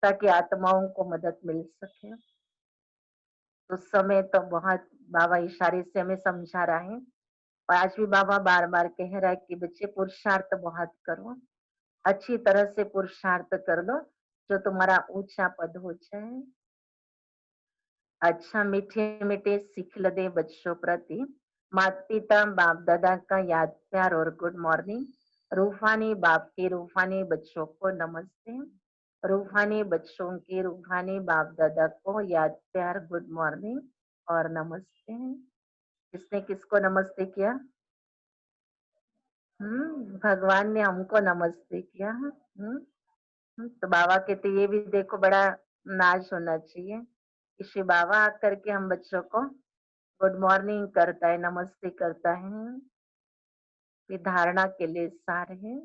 ताकि आत्माओं को मदद मिल सके। उस समय तो बहुत बाबा इशारे से हमें समझा रहा है, और आज भी बाबा बार बार कह रहा है कि बच्चे पुरुषार्थ बहुत करो, अच्छी तरह से पुरुषार्थ कर लो, जो तुम्हारा ऊंचा पद हो जाए। अच्छा, मीठे मीठे सिखल दे बच्चों प्रति माता पिता बाप दादा का याद प्यार और गुड मॉर्निंग। रूहानी बाप के रूहानी बच्चों को नमस्ते। रूहानी बच्चों के रूहानी बाप दादा को याद प्यार गुड मॉर्निंग और नमस्ते। किसने किसको नमस्ते किया? भगवान ने हमको नमस्ते किया। तो बाबा कहते ये भी देखो, बड़ा नाज होना चाहिए कि शिव बाबा आकर के हम बच्चों को गुड मॉर्निंग करता है, नमस्ते करता है। ये धारणा के लिए सार है।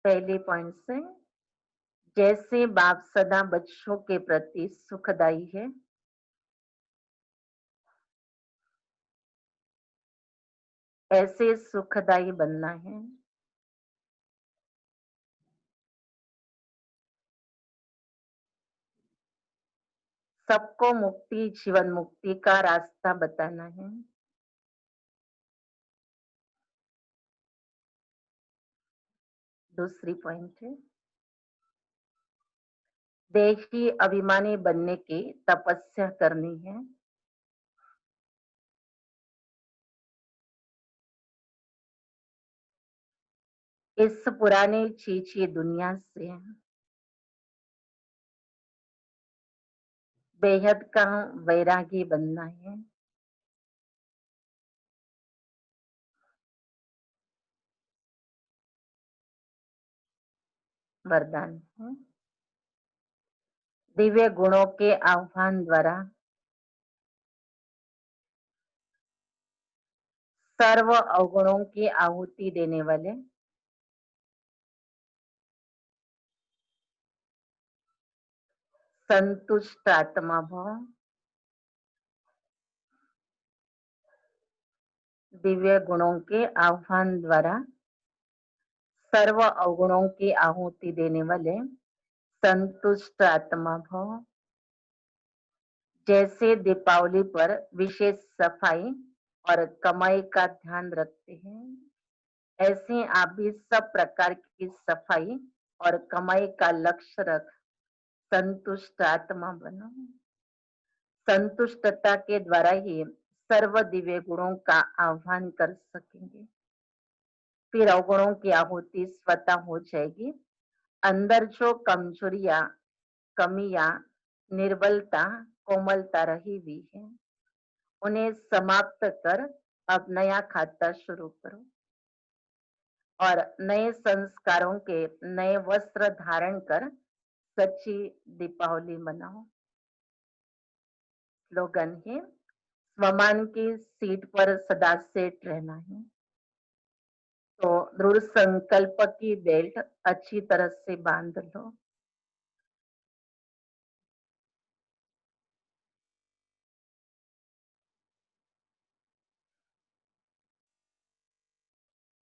पहले पॉइंट से, जैसे बाप सदा बच्चों के प्रति सुखदाई है, ऐसे सुखदाई बनना है। सबको मुक्ति, जीवन मुक्ति का रास्ता बताना है। दूसरी पॉइंट है, देश की अभिमानी बनने की तपस्या करनी है। इस पुराने चीची दुनिया से बेहद का वैरागी बनना है। वरदान है, दिव्य गुणों के आह्वान द्वारा सर्व अवगुणों की आहुति देने वाले संतुष्ट आत्मा भव। दिव्य गुणों के आह्वान द्वारा सर्व अवगुणों की आहुति देने वाले संतुष्ट आत्मा भव। जैसे दीपावली पर विशेष सफाई और कमाई का ध्यान रखते हैं, ऐसे आप भी सब प्रकार की सफाई और कमाई का लक्ष्य रख संतुष्ट आत्मा बनो। संतुष्टता के द्वारा ही सर्व दिव्य गुणों का आह्वान कर सकेंगे। फिर अवगुणों की आहुति स्वतः हो जाएगी। अंदर जो कमजोरियां, कमियां, निर्बलता, कोमलता रही हुई है, उन्हें समाप्त कर अब नया खाता शुरू करो और नए संस्कारों के नए वस्त्र धारण कर सच्ची दीपावली मनाओ। स्लोगन है, स्वमान की सीट पर सदा सेट रहना है। तो दृढ़ संकल्प की बेल्ट अच्छी तरह से बांध लो।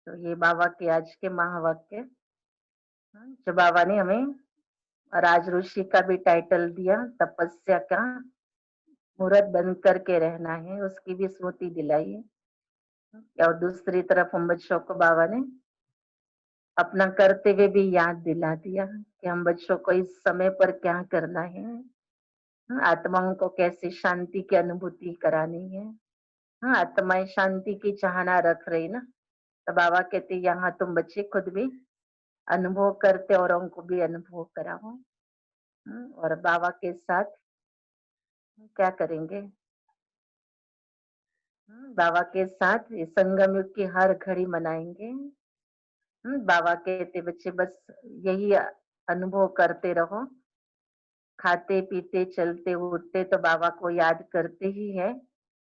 तो ये बाबा के आज के महावाक्य, जो बाबा ने हमें राज ऋषि का भी टाइटल दिया, तपस्या का मुहूर्त बंद करके रहना है, उसकी भी स्मृति दिलाई है। और दूसरी तरफ हम बच्चों को बाबा ने अपना करते हुए भी याद दिला दिया कि हम बच्चों को इस समय पर क्या करना है, आत्माओं को कैसे शांति की अनुभूति करानी है। आत्माएं शांति की चाहना रख रही ना, तो बाबा कहते यहाँ तुम बच्चे खुद भी अनुभव करते और उनको भी अनुभव कराओ। और बाबा के साथ क्या करेंगे? बाबा के साथ इस संगम युग की हर घड़ी मनाएंगे। बाबा कहते बच्चे बस यही अनुभव करते रहो, खाते पीते चलते उठते तो बाबा को याद करते ही है।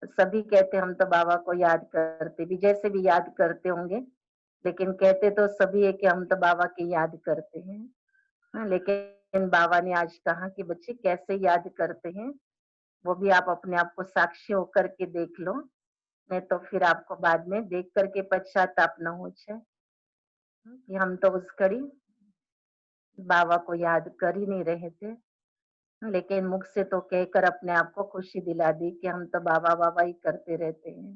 सभी कहते हम तो बाबा को याद करते भी, जैसे भी याद करते होंगे, लेकिन कहते तो सभी है कि हम तो बाबा की याद करते हैं। लेकिन बाबा ने आज कहा कि बच्चे कैसे याद करते हैं, वो भी आप अपने आप को साक्षी होकर के देख लो, नहीं तो फिर आपको बाद में देख करके पश्चाताप न हो जाए कि हम तो उस घड़ी बाबा को याद कर ही नहीं रहे थे। लेकिन मुख से तो कहकर अपने आप को खुशी दिला दी कि हम तो बाबा बाबा ही करते रहते हैं।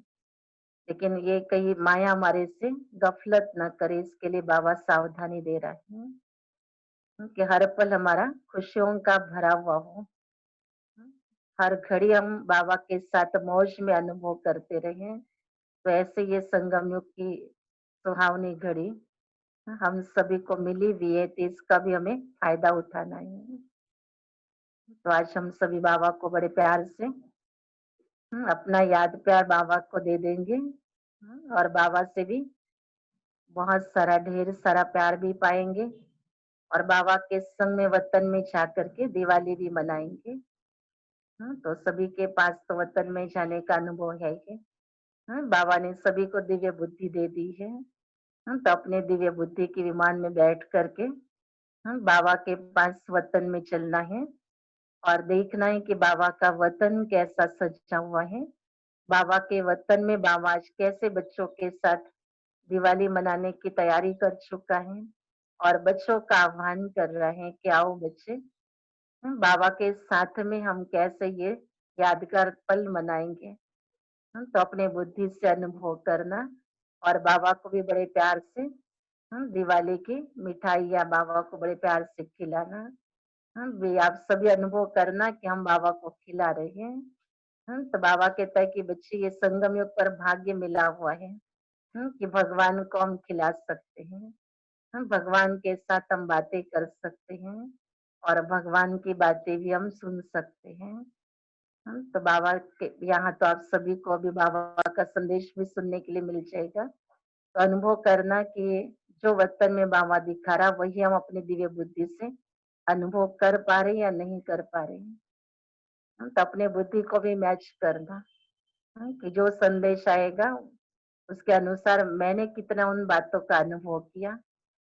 लेकिन ये कहीं माया हमारे से गफलत न करे, इसके लिए बाबा सावधानी दे रहा है कि हर पल हमारा खुशियों का भरा हुआ हो, हर घड़ी हम बाबा के साथ मौज में अनुभव करते रहे। तो ऐसे ये संगम युग की सुहावनी घड़ी हम सभी को मिली हुई है, तो इसका भी हमें फायदा उठाना है। तो आज हम सभी बाबा को बड़े प्यार से अपना याद प्यार बाबा को दे देंगे, और बाबा से भी बहुत सारा ढेर सारा प्यार भी पाएंगे, और बाबा के संग में वतन में जा करके दिवाली भी मनाएंगे। तो सभी के पास तो वतन में जाने का अनुभव है कि बाबा ने सभी को दिव्य बुद्धि दे दी है। तो अपने दिव्य बुद्धि के विमान में बैठ करके बाबा के पास वतन में चलना है, और देखना है कि बाबा का वतन कैसा सजा हुआ है। बाबा के वतन में बाबा आज कैसे बच्चों के साथ दिवाली मनाने की तैयारी कर चुका है, और बच्चों का आह्वान कर रहा है कि आओ बच्चे, बाबा के साथ में हम कैसे ये यादगार पल मनाएंगे। तो अपने बुद्धि से अनुभव करना, और बाबा को भी बड़े प्यार से दिवाली की मिठाई या बाबा को बड़े प्यार से खिलाना। भी आप सभी अनुभव करना कि हम बाबा को खिला रहे हैं। तो बाबा कहता है कि बच्चे ये संगम युग पर भाग्य मिला हुआ है कि भगवान को हम खिला सकते हैं, हम भगवान के साथ हम बातें कर सकते हैं, और भगवान की बातें भी हम सुन सकते हैं। तो बाबा के यहाँ तो आप सभी को अभी बाबा का संदेश भी सुनने के लिए मिल जाएगा। तो अनुभव करना कि जो वतन में बाबा दिखा रहा वही हम अपनी दिव्य बुद्धि से अनुभव कर पा रहे या नहीं कर पा रहे हैं। तो अपने बुद्धि को भी मैच करना कि जो संदेश आएगा उसके अनुसार मैंने कितना उन बातों का अनुभव किया,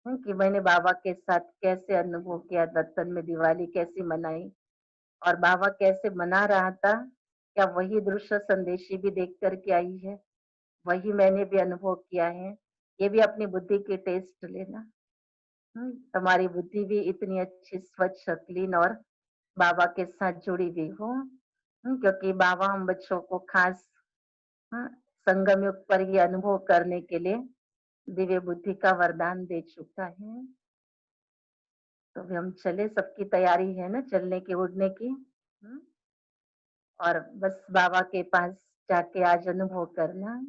कि मैंने बाबा के साथ कैसे अनुभव किया, वतन में दिवाली कैसे मनाई, और बाबा कैसे मना रहा था, क्या वही दृश्य संदेशी भी देख करके आई है, वही मैंने भी अनुभव किया है। ये भी अपनी बुद्धि की टेस्ट लेना। तुम्हारी बुद्धि भी इतनी अच्छी स्वच्छ क्लीन और बाबा के साथ जुड़ी हुई हो, क्योंकि बाबा हम बच्चों को खास संगम युग पर ये अनुभव करने के लिए दिव्य बुद्धि का वरदान दे चुका है। तो अभी हम चले, सबकी तैयारी है ना चलने की उड़ने की। और बस बाबा के पास जाके आज अनुभव करना,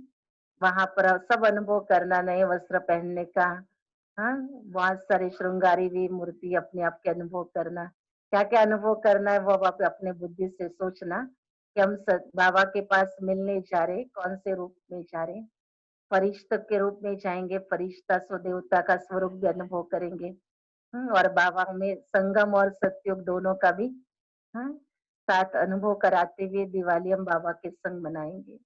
वहां पर सब अनुभव करना, नए वस्त्र पहनने का, बहुत सारी श्रृंगारी भी मूर्ति अपने आप के अनुभव करना। क्या क्या अनुभव करना है वो आप अपने बुद्धि से सोचना कि हम बाबा के पास मिलने जा रहे, कौन से रूप में जा रहे। फरिश्ता के रूप में जाएंगे, फरिश्ता सो देवता का स्वरूप भी अनुभव करेंगे। और बाबा हमें संगम और सतयुग दोनों का भी साथ अनुभव कराते हुए दिवाली हम बाबा के संग मनाएंगे।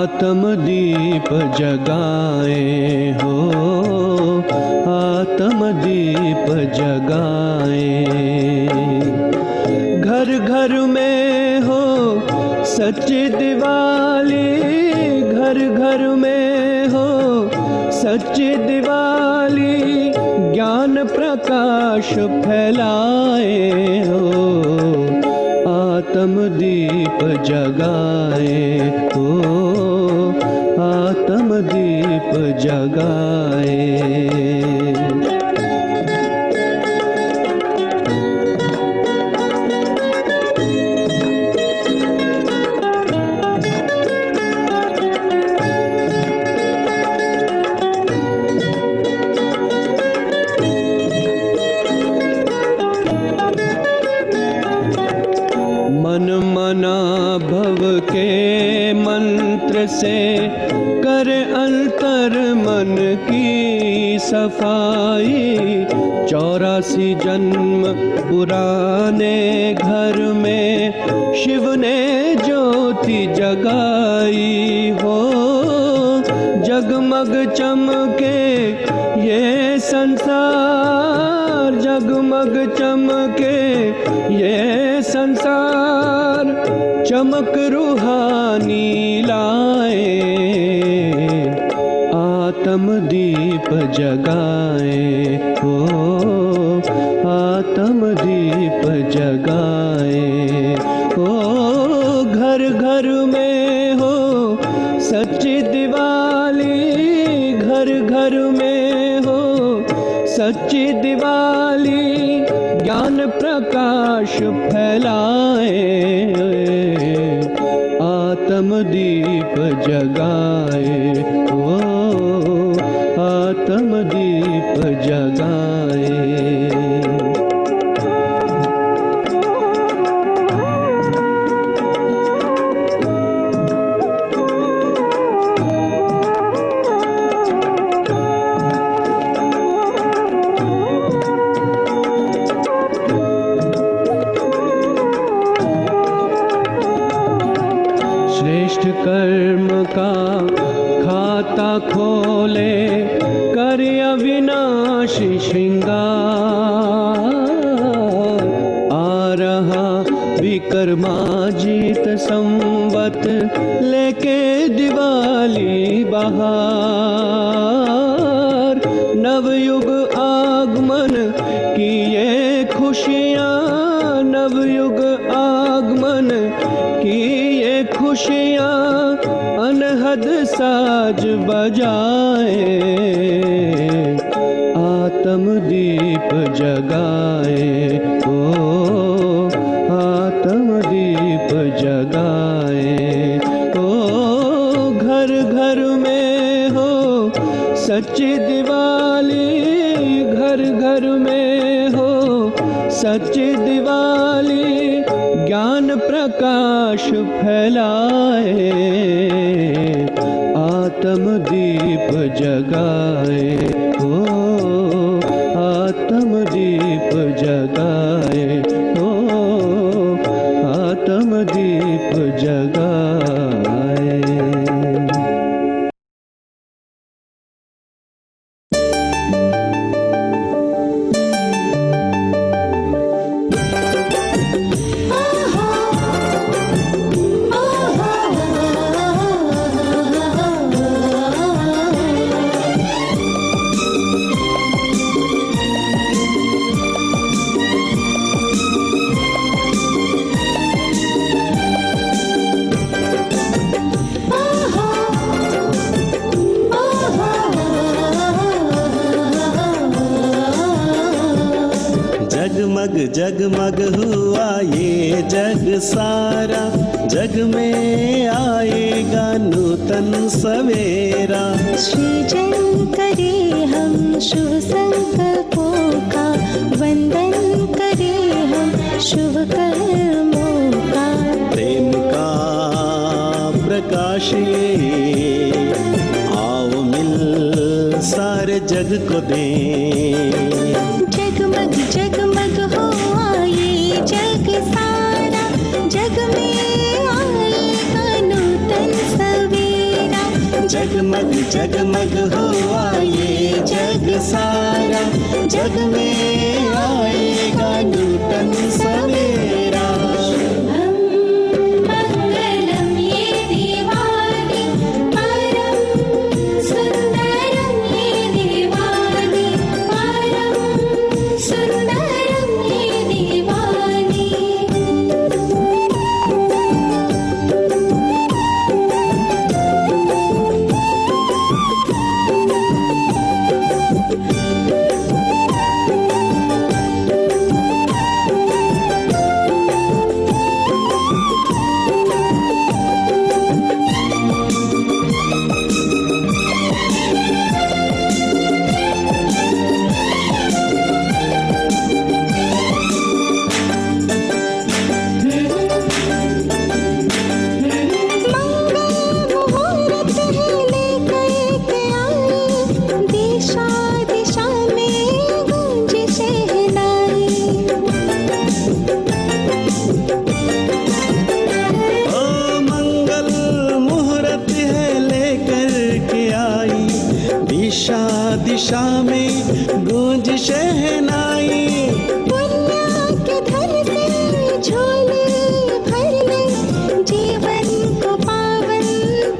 आत्मदीप जगाए हो, आत्मदीप जगाए। घर घर में हो सच दिवाली, घर घर में हो सच दिवाली, ज्ञान प्रकाश फैलाए हो, आत्मदीप जगाए हो, आत्मदीप जगाए। मन मना भव के मंत्र से कर अंतर मन की सफाई। 84 जन्म पुराने घर में शिव ने ज्योति जगाई हो, जगमग चमके ये संसार, जगमग चमके ये संसार, चमक रूहानी लाए, आत्मदीप जगाए हो, आत्मदीप जगाए हो। घर घर में हो सच दिवाली, घर घर में हो सच दिवाली, ज्ञान प्रकाश फैलाए, आत्मदीप जगाए हो, आत्मदीप जगाए। श्रेष्ठ कर्म का खाता खोले कर अविनाशी श्रृंगार। आ रहा विक्रमाजित संवत लेके दिवाली बहार। नवयुग आगमन की ये खुशियाँ, नवयुग आगमन की ये खुशियाँ, अनहद साज बजाए, आत्मदीप जगाए हो, आत्मदीप जगाए हो। घर घर में हो सच्ची दिवाली घर घर में हो, सच्ची दिवाली ज्ञान प्रकाश फैलाए, आत्म दीप जगाए हो, आत्म दीप जगाए हो, आत्म दीप जगाए। जगमग जगमग हुआ ये जग सारा, जग में आएगा नूतन सवेरा। सृजन करे हम शुभ संकल्पों का, वंदन करे हम शुभ कर्मों का। प्रेम का प्रकाश ये आओ मिल सारे जग को दें। जगमग जगमग हुआ ये जग सारा, जग में आएगा नूतन सवेरा। जगमग जगमग हुआ ये जग सारा, जग में आएगा नूतन सवेरा। मंगलम ये दिवाली, परम सुंदरम ये दिवाली, परम सुंदरम ये दिवाली। दिशा में गूंज शहनाई। दुनिया के धन से झोली भर ले, जीवन को पावन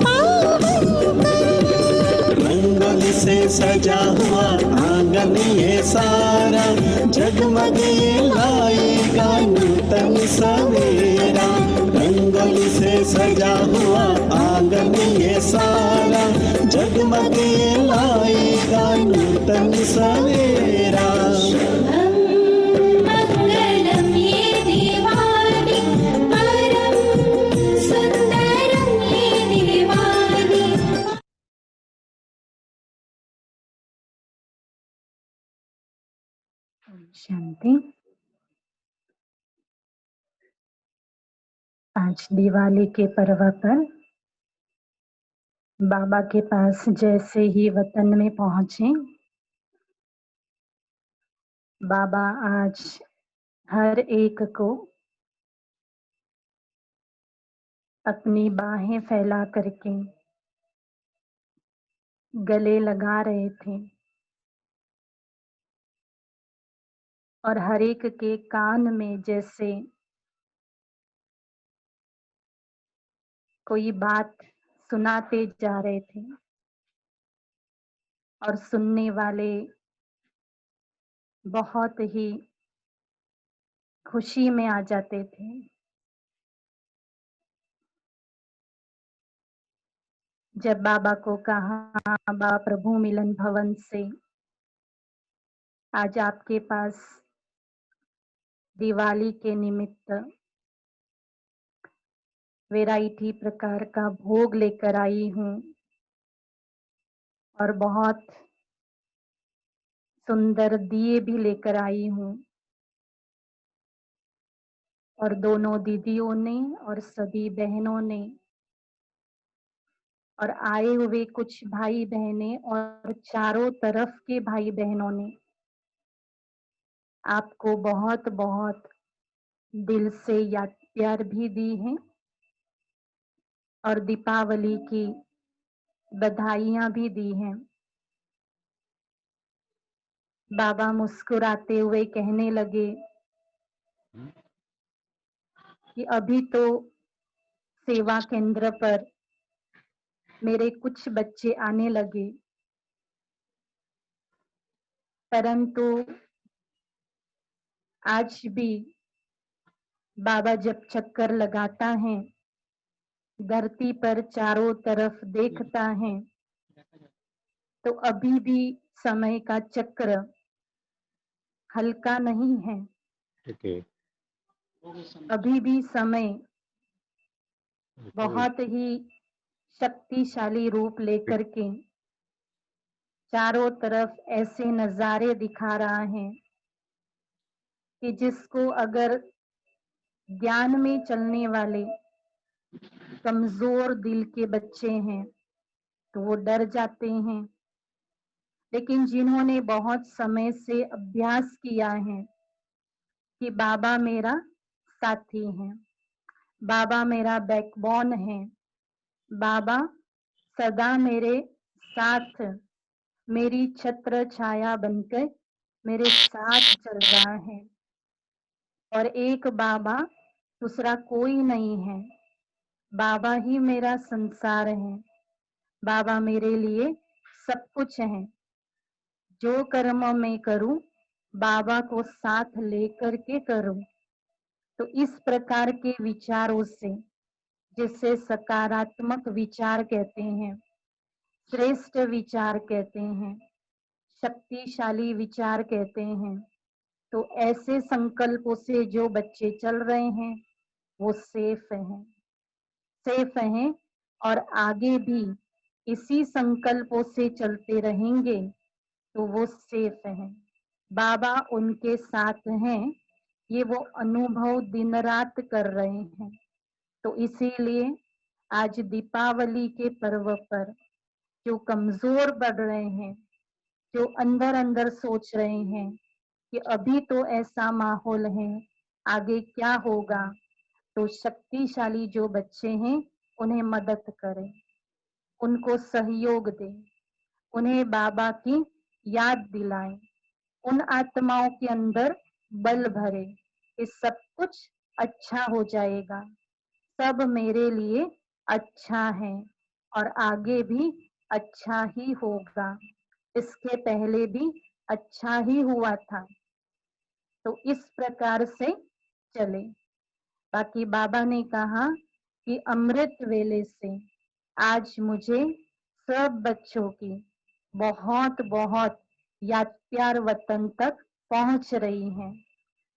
पावन कर। रंगोली से सजा हुआ आंगन ये सारा, जगमग ये लाएगा नूतन सवेरा। रंगोली से सजा हुआ आंगन ये सारा, जगमग ये लाएगा नूतन सवेरा। मंगलम ये दिवाली, परम सुंदरम ये दिवाली। शांति। आज दिवाली के पर्व पर बाबा के पास जैसे ही वतन में पहुंचे, बाबा आज हर एक को अपनी बाहें फैला करके गले लगा रहे थे और हर एक के कान में जैसे कोई बात सुनाते जा रहे थे और सुनने वाले बहुत ही खुशी में आ जाते थे। जब बाबा को कहा, बाबा प्रभु मिलन भवन से आज आपके पास दिवाली के निमित्त वैरायटी प्रकार का भोग लेकर आई हूँ, और बहुत सुंदर दिए भी लेकर आई हूँ। और दोनों दीदियों ने और सभी बहनों ने और आए हुए कुछ भाई बहनें और चारों तरफ के भाई बहनों ने आपको बहुत बहुत दिल से याद प्यार भी दी है और दीपावली की बधाइयां भी दी हैं। बाबा मुस्कुराते हुए कहने लगे कि अभी तो सेवा केंद्र पर मेरे कुछ बच्चे आने लगे, परंतु आज भी बाबा जब चक्कर लगाता है, धरती पर चारों तरफ देखता है, तो अभी भी समय का चक्र हल्का नहीं है। अभी भी समय बहुत ही शक्तिशाली रूप लेकर के चारों तरफ ऐसे नजारे दिखा रहा है कि जिसको अगर ज्ञान में चलने वाले कमजोर दिल के बच्चे हैं तो वो डर जाते हैं, लेकिन जिन्होंने बहुत समय से अभ्यास किया है कि बाबा मेरा साथी है, बाबा मेरा बैकबोन है, बाबा सदा मेरे साथ मेरी छत्र छाया बनकर मेरे साथ चल रहा है और एक बाबा, दूसरा कोई नहीं है। बाबा ही मेरा संसार है, बाबा मेरे लिए सब कुछ है। जो कर्म मैं करूं बाबा को साथ लेकर के करूं। तो इस प्रकार के विचारों से, जिसे सकारात्मक विचार कहते हैं, श्रेष्ठ विचार कहते हैं, शक्तिशाली विचार कहते हैं, तो ऐसे संकल्पों से जो बच्चे चल रहे हैं वो सेफ हैं और आगे भी इसी संकल्पों से चलते रहेंगे तो वो सेफ हैं। बाबा उनके साथ हैं, ये वो अनुभव दिन रात कर रहे हैं। तो इसीलिए आज दीपावली के पर्व पर जो कमजोर बढ़ रहे हैं, जो अंदर अंदर सोच रहे हैं कि अभी तो ऐसा माहौल है, आगे क्या होगा, तो शक्तिशाली जो बच्चे हैं उन्हें मदद करें, उनको सहयोग दें, उन्हें बाबा की याद दिलाएं, उन आत्माओं के अंदर बल भरे कि सब कुछ अच्छा हो जाएगा, सब मेरे लिए अच्छा है और आगे भी अच्छा ही होगा, इसके पहले भी अच्छा ही हुआ था। तो इस प्रकार से चले। बाकी बाबा ने कहा कि अमृत वेले से आज मुझे सब बच्चों की बहुत बहुत याद प्यार वतन तक पहुंच रही है।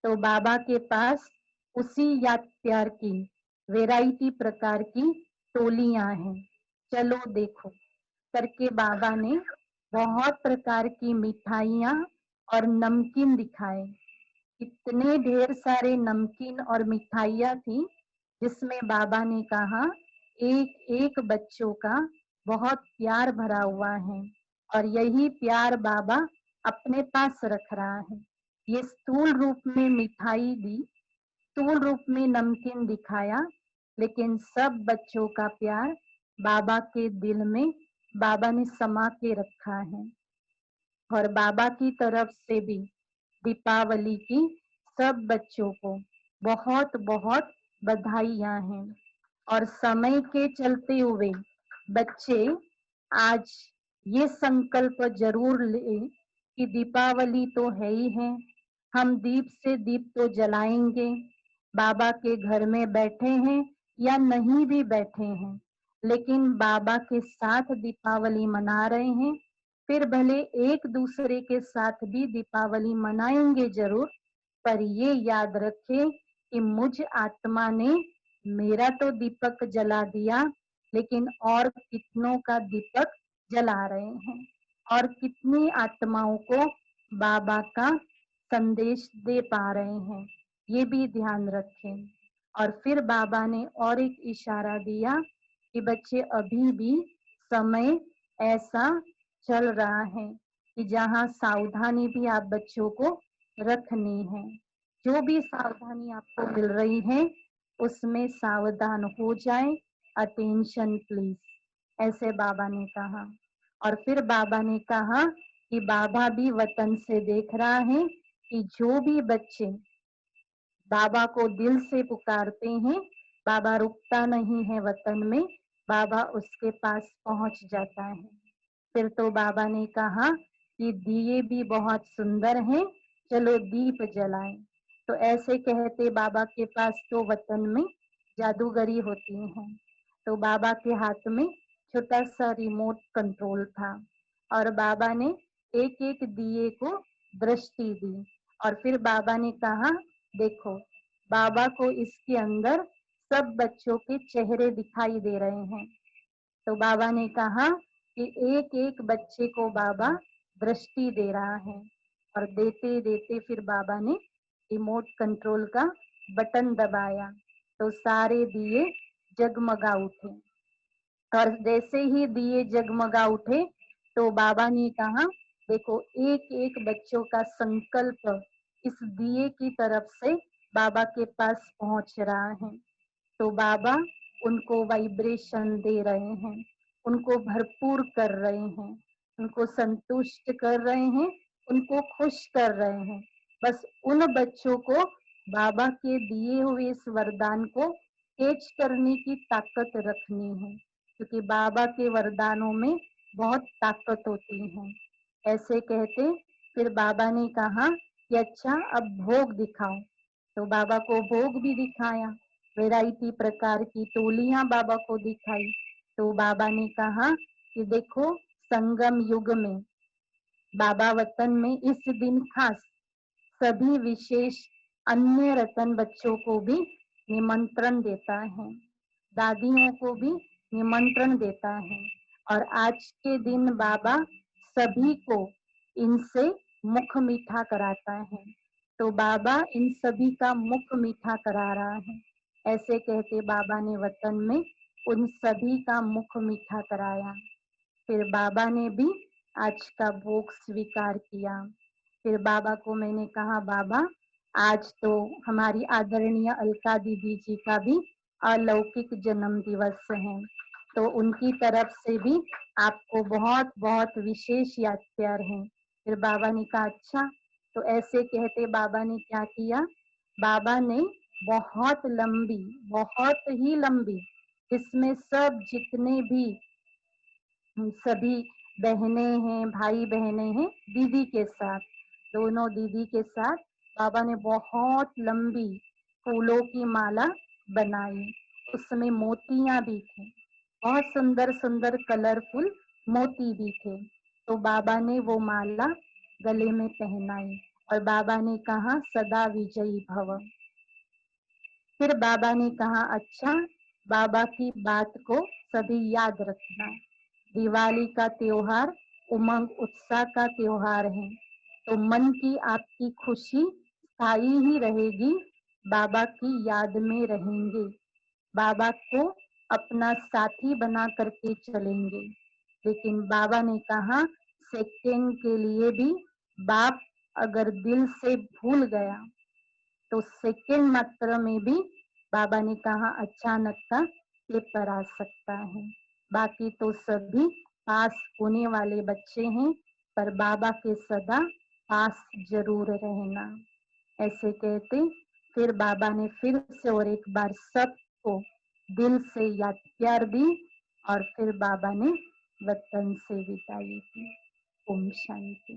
तो बाबा के पास उसी याद प्यार की वैरायटी प्रकार की टोलियां हैं। चलो देखो करके बाबा ने बहुत प्रकार की मिठाइयाँ और नमकीन दिखाए। इतने ढेर सारे नमकीन और मिठाइयाँ थी, जिसमें बाबा ने कहा एक एक बच्चों का बहुत प्यार भरा हुआ है और यही प्यार बाबा अपने पास रख रहा है। ये स्थूल रूप में मिठाई दी, स्थूल रूप में नमकीन दिखाया, लेकिन सब बच्चों का प्यार बाबा के दिल में बाबा ने समा के रखा है। और बाबा की तरफ से भी दीपावली की सब बच्चों को बहुत बहुत बधाइयां हैं। और समय के चलते हुए बच्चे आज ये संकल्प जरूर ले कि दीपावली तो है ही है, हम दीप से दीप तो जलाएंगे, बाबा के घर में बैठे हैं या नहीं भी बैठे हैं, लेकिन बाबा के साथ दीपावली मना रहे हैं। फिर भले एक दूसरे के साथ भी दीपावली मनाएंगे जरूर, पर ये याद रखें कि मुझ आत्मा ने मेरा तो दीपक जला दिया, लेकिन और कितनों का दीपक जला रहे हैं और कितनी आत्माओं को बाबा का संदेश दे पा रहे हैं, ये भी ध्यान रखें। और फिर बाबा ने और एक इशारा दिया कि बच्चे अभी भी समय ऐसा चल रहा है कि जहाँ सावधानी भी आप बच्चों को रखनी है। जो भी सावधानी आपको मिल रही है उसमें सावधान हो जाए, अटेंशन प्लीज, ऐसे बाबा ने कहा। और फिर बाबा ने कहा कि बाबा भी वतन से देख रहा है कि जो भी बच्चे बाबा को दिल से पुकारते हैं, बाबा रुकता नहीं है वतन में, बाबा उसके पास पहुंच जाता है। फिर तो बाबा ने कहा कि दिए भी बहुत सुंदर हैं, चलो दीप जलाएं। तो ऐसे कहते बाबा के पास तो वतन में जादूगरी होती है। तो बाबा के हाथ में छोटा सा रिमोट कंट्रोल था और बाबा ने एक एक दिए को दृष्टि दी और फिर बाबा ने कहा देखो, बाबा को इसके अंदर सब बच्चों के चेहरे दिखाई दे रहे हैं। तो बाबा ने कहा कि एक एक बच्चे को बाबा दृष्टि दे रहा है और देते देते फिर बाबा ने रिमोट कंट्रोल का बटन दबाया तो सारे दिए जगमगा उठे। और जैसे ही दिए जगमगा उठे तो बाबा ने कहा देखो, एक एक बच्चों का संकल्प इस दिए की तरफ से बाबा के पास पहुंच रहा है। तो बाबा उनको वाइब्रेशन दे रहे हैं, उनको भरपूर कर रहे हैं, उनको संतुष्ट कर रहे हैं, उनको खुश कर रहे हैं। बस उन बच्चों को बाबा के दिए हुए इस वरदान को कैच करने की ताकत रखनी है, क्योंकि बाबा के वरदानों में बहुत ताकत होती है। ऐसे कहते फिर बाबा ने कहा कि अच्छा अब भोग दिखाओ। तो बाबा को भोग भी दिखाया, वैरायटी प्रकार की टोलियां बाबा को दिखाई। तो बाबा ने कहा कि देखो, संगम युग में बाबा वतन में इस दिन खास सभी विशेष अन्य रतन बच्चों को भी निमंत्रण देता है, दादियों को भी निमंत्रण देता है। और आज के दिन बाबा सभी को इनसे मुख मीठा कराता है। तो बाबा इन सभी का मुख मीठा करा रहा है। ऐसे कहते बाबा ने वतन में उन सभी का मुख मीठा कराया। फिर बाबा ने भी आज का भोग स्वीकार किया। फिर बाबा को मैंने कहा बाबा, आज तो हमारी आदरणीय अलका दीदी जी का भी अलौकिक जन्म दिवस है, तो उनकी तरफ से भी आपको बहुत बहुत विशेष याद प्यार है। फिर बाबा ने कहा अच्छा। तो ऐसे कहते बाबा ने क्या किया, बाबा ने बहुत ही लंबी, इसमें सब जितने भी सभी बहनें हैं, भाई बहनें हैं, दीदी के साथ, दोनों दीदी के साथ बाबा ने बहुत लंबी फूलों की माला बनाई। उसमें मोतियां भी थी, बहुत सुंदर सुंदर कलरफुल मोती भी थे। तो बाबा ने वो माला गले में पहनाई और बाबा ने कहा सदा विजयी भव। फिर बाबा ने कहा अच्छा, बाबा की बात को सभी याद रखना। दिवाली का त्योहार उमंग उत्साह का त्योहार है, तो मन की आपकी खुशी स्थायी ही रहेगी, बाबा की याद में रहेंगे, बाबा को अपना साथी बना करके चलेंगे। लेकिन बाबा ने कहा सेकंड के लिए भी बाप अगर दिल से भूल गया तो सेकंड मात्र में भी बाबा ने कहा अचानक का पेपर आ सकता है। बाकी तो सभी पास होने वाले बच्चे हैं, पर बाबा के सदा पास जरूर रहना। ऐसे कहते फिर बाबा ने फिर से और एक बार सबको दिल से याद प्यार दी और फिर बाबा ने वतन से विदाई की। ओम शांति।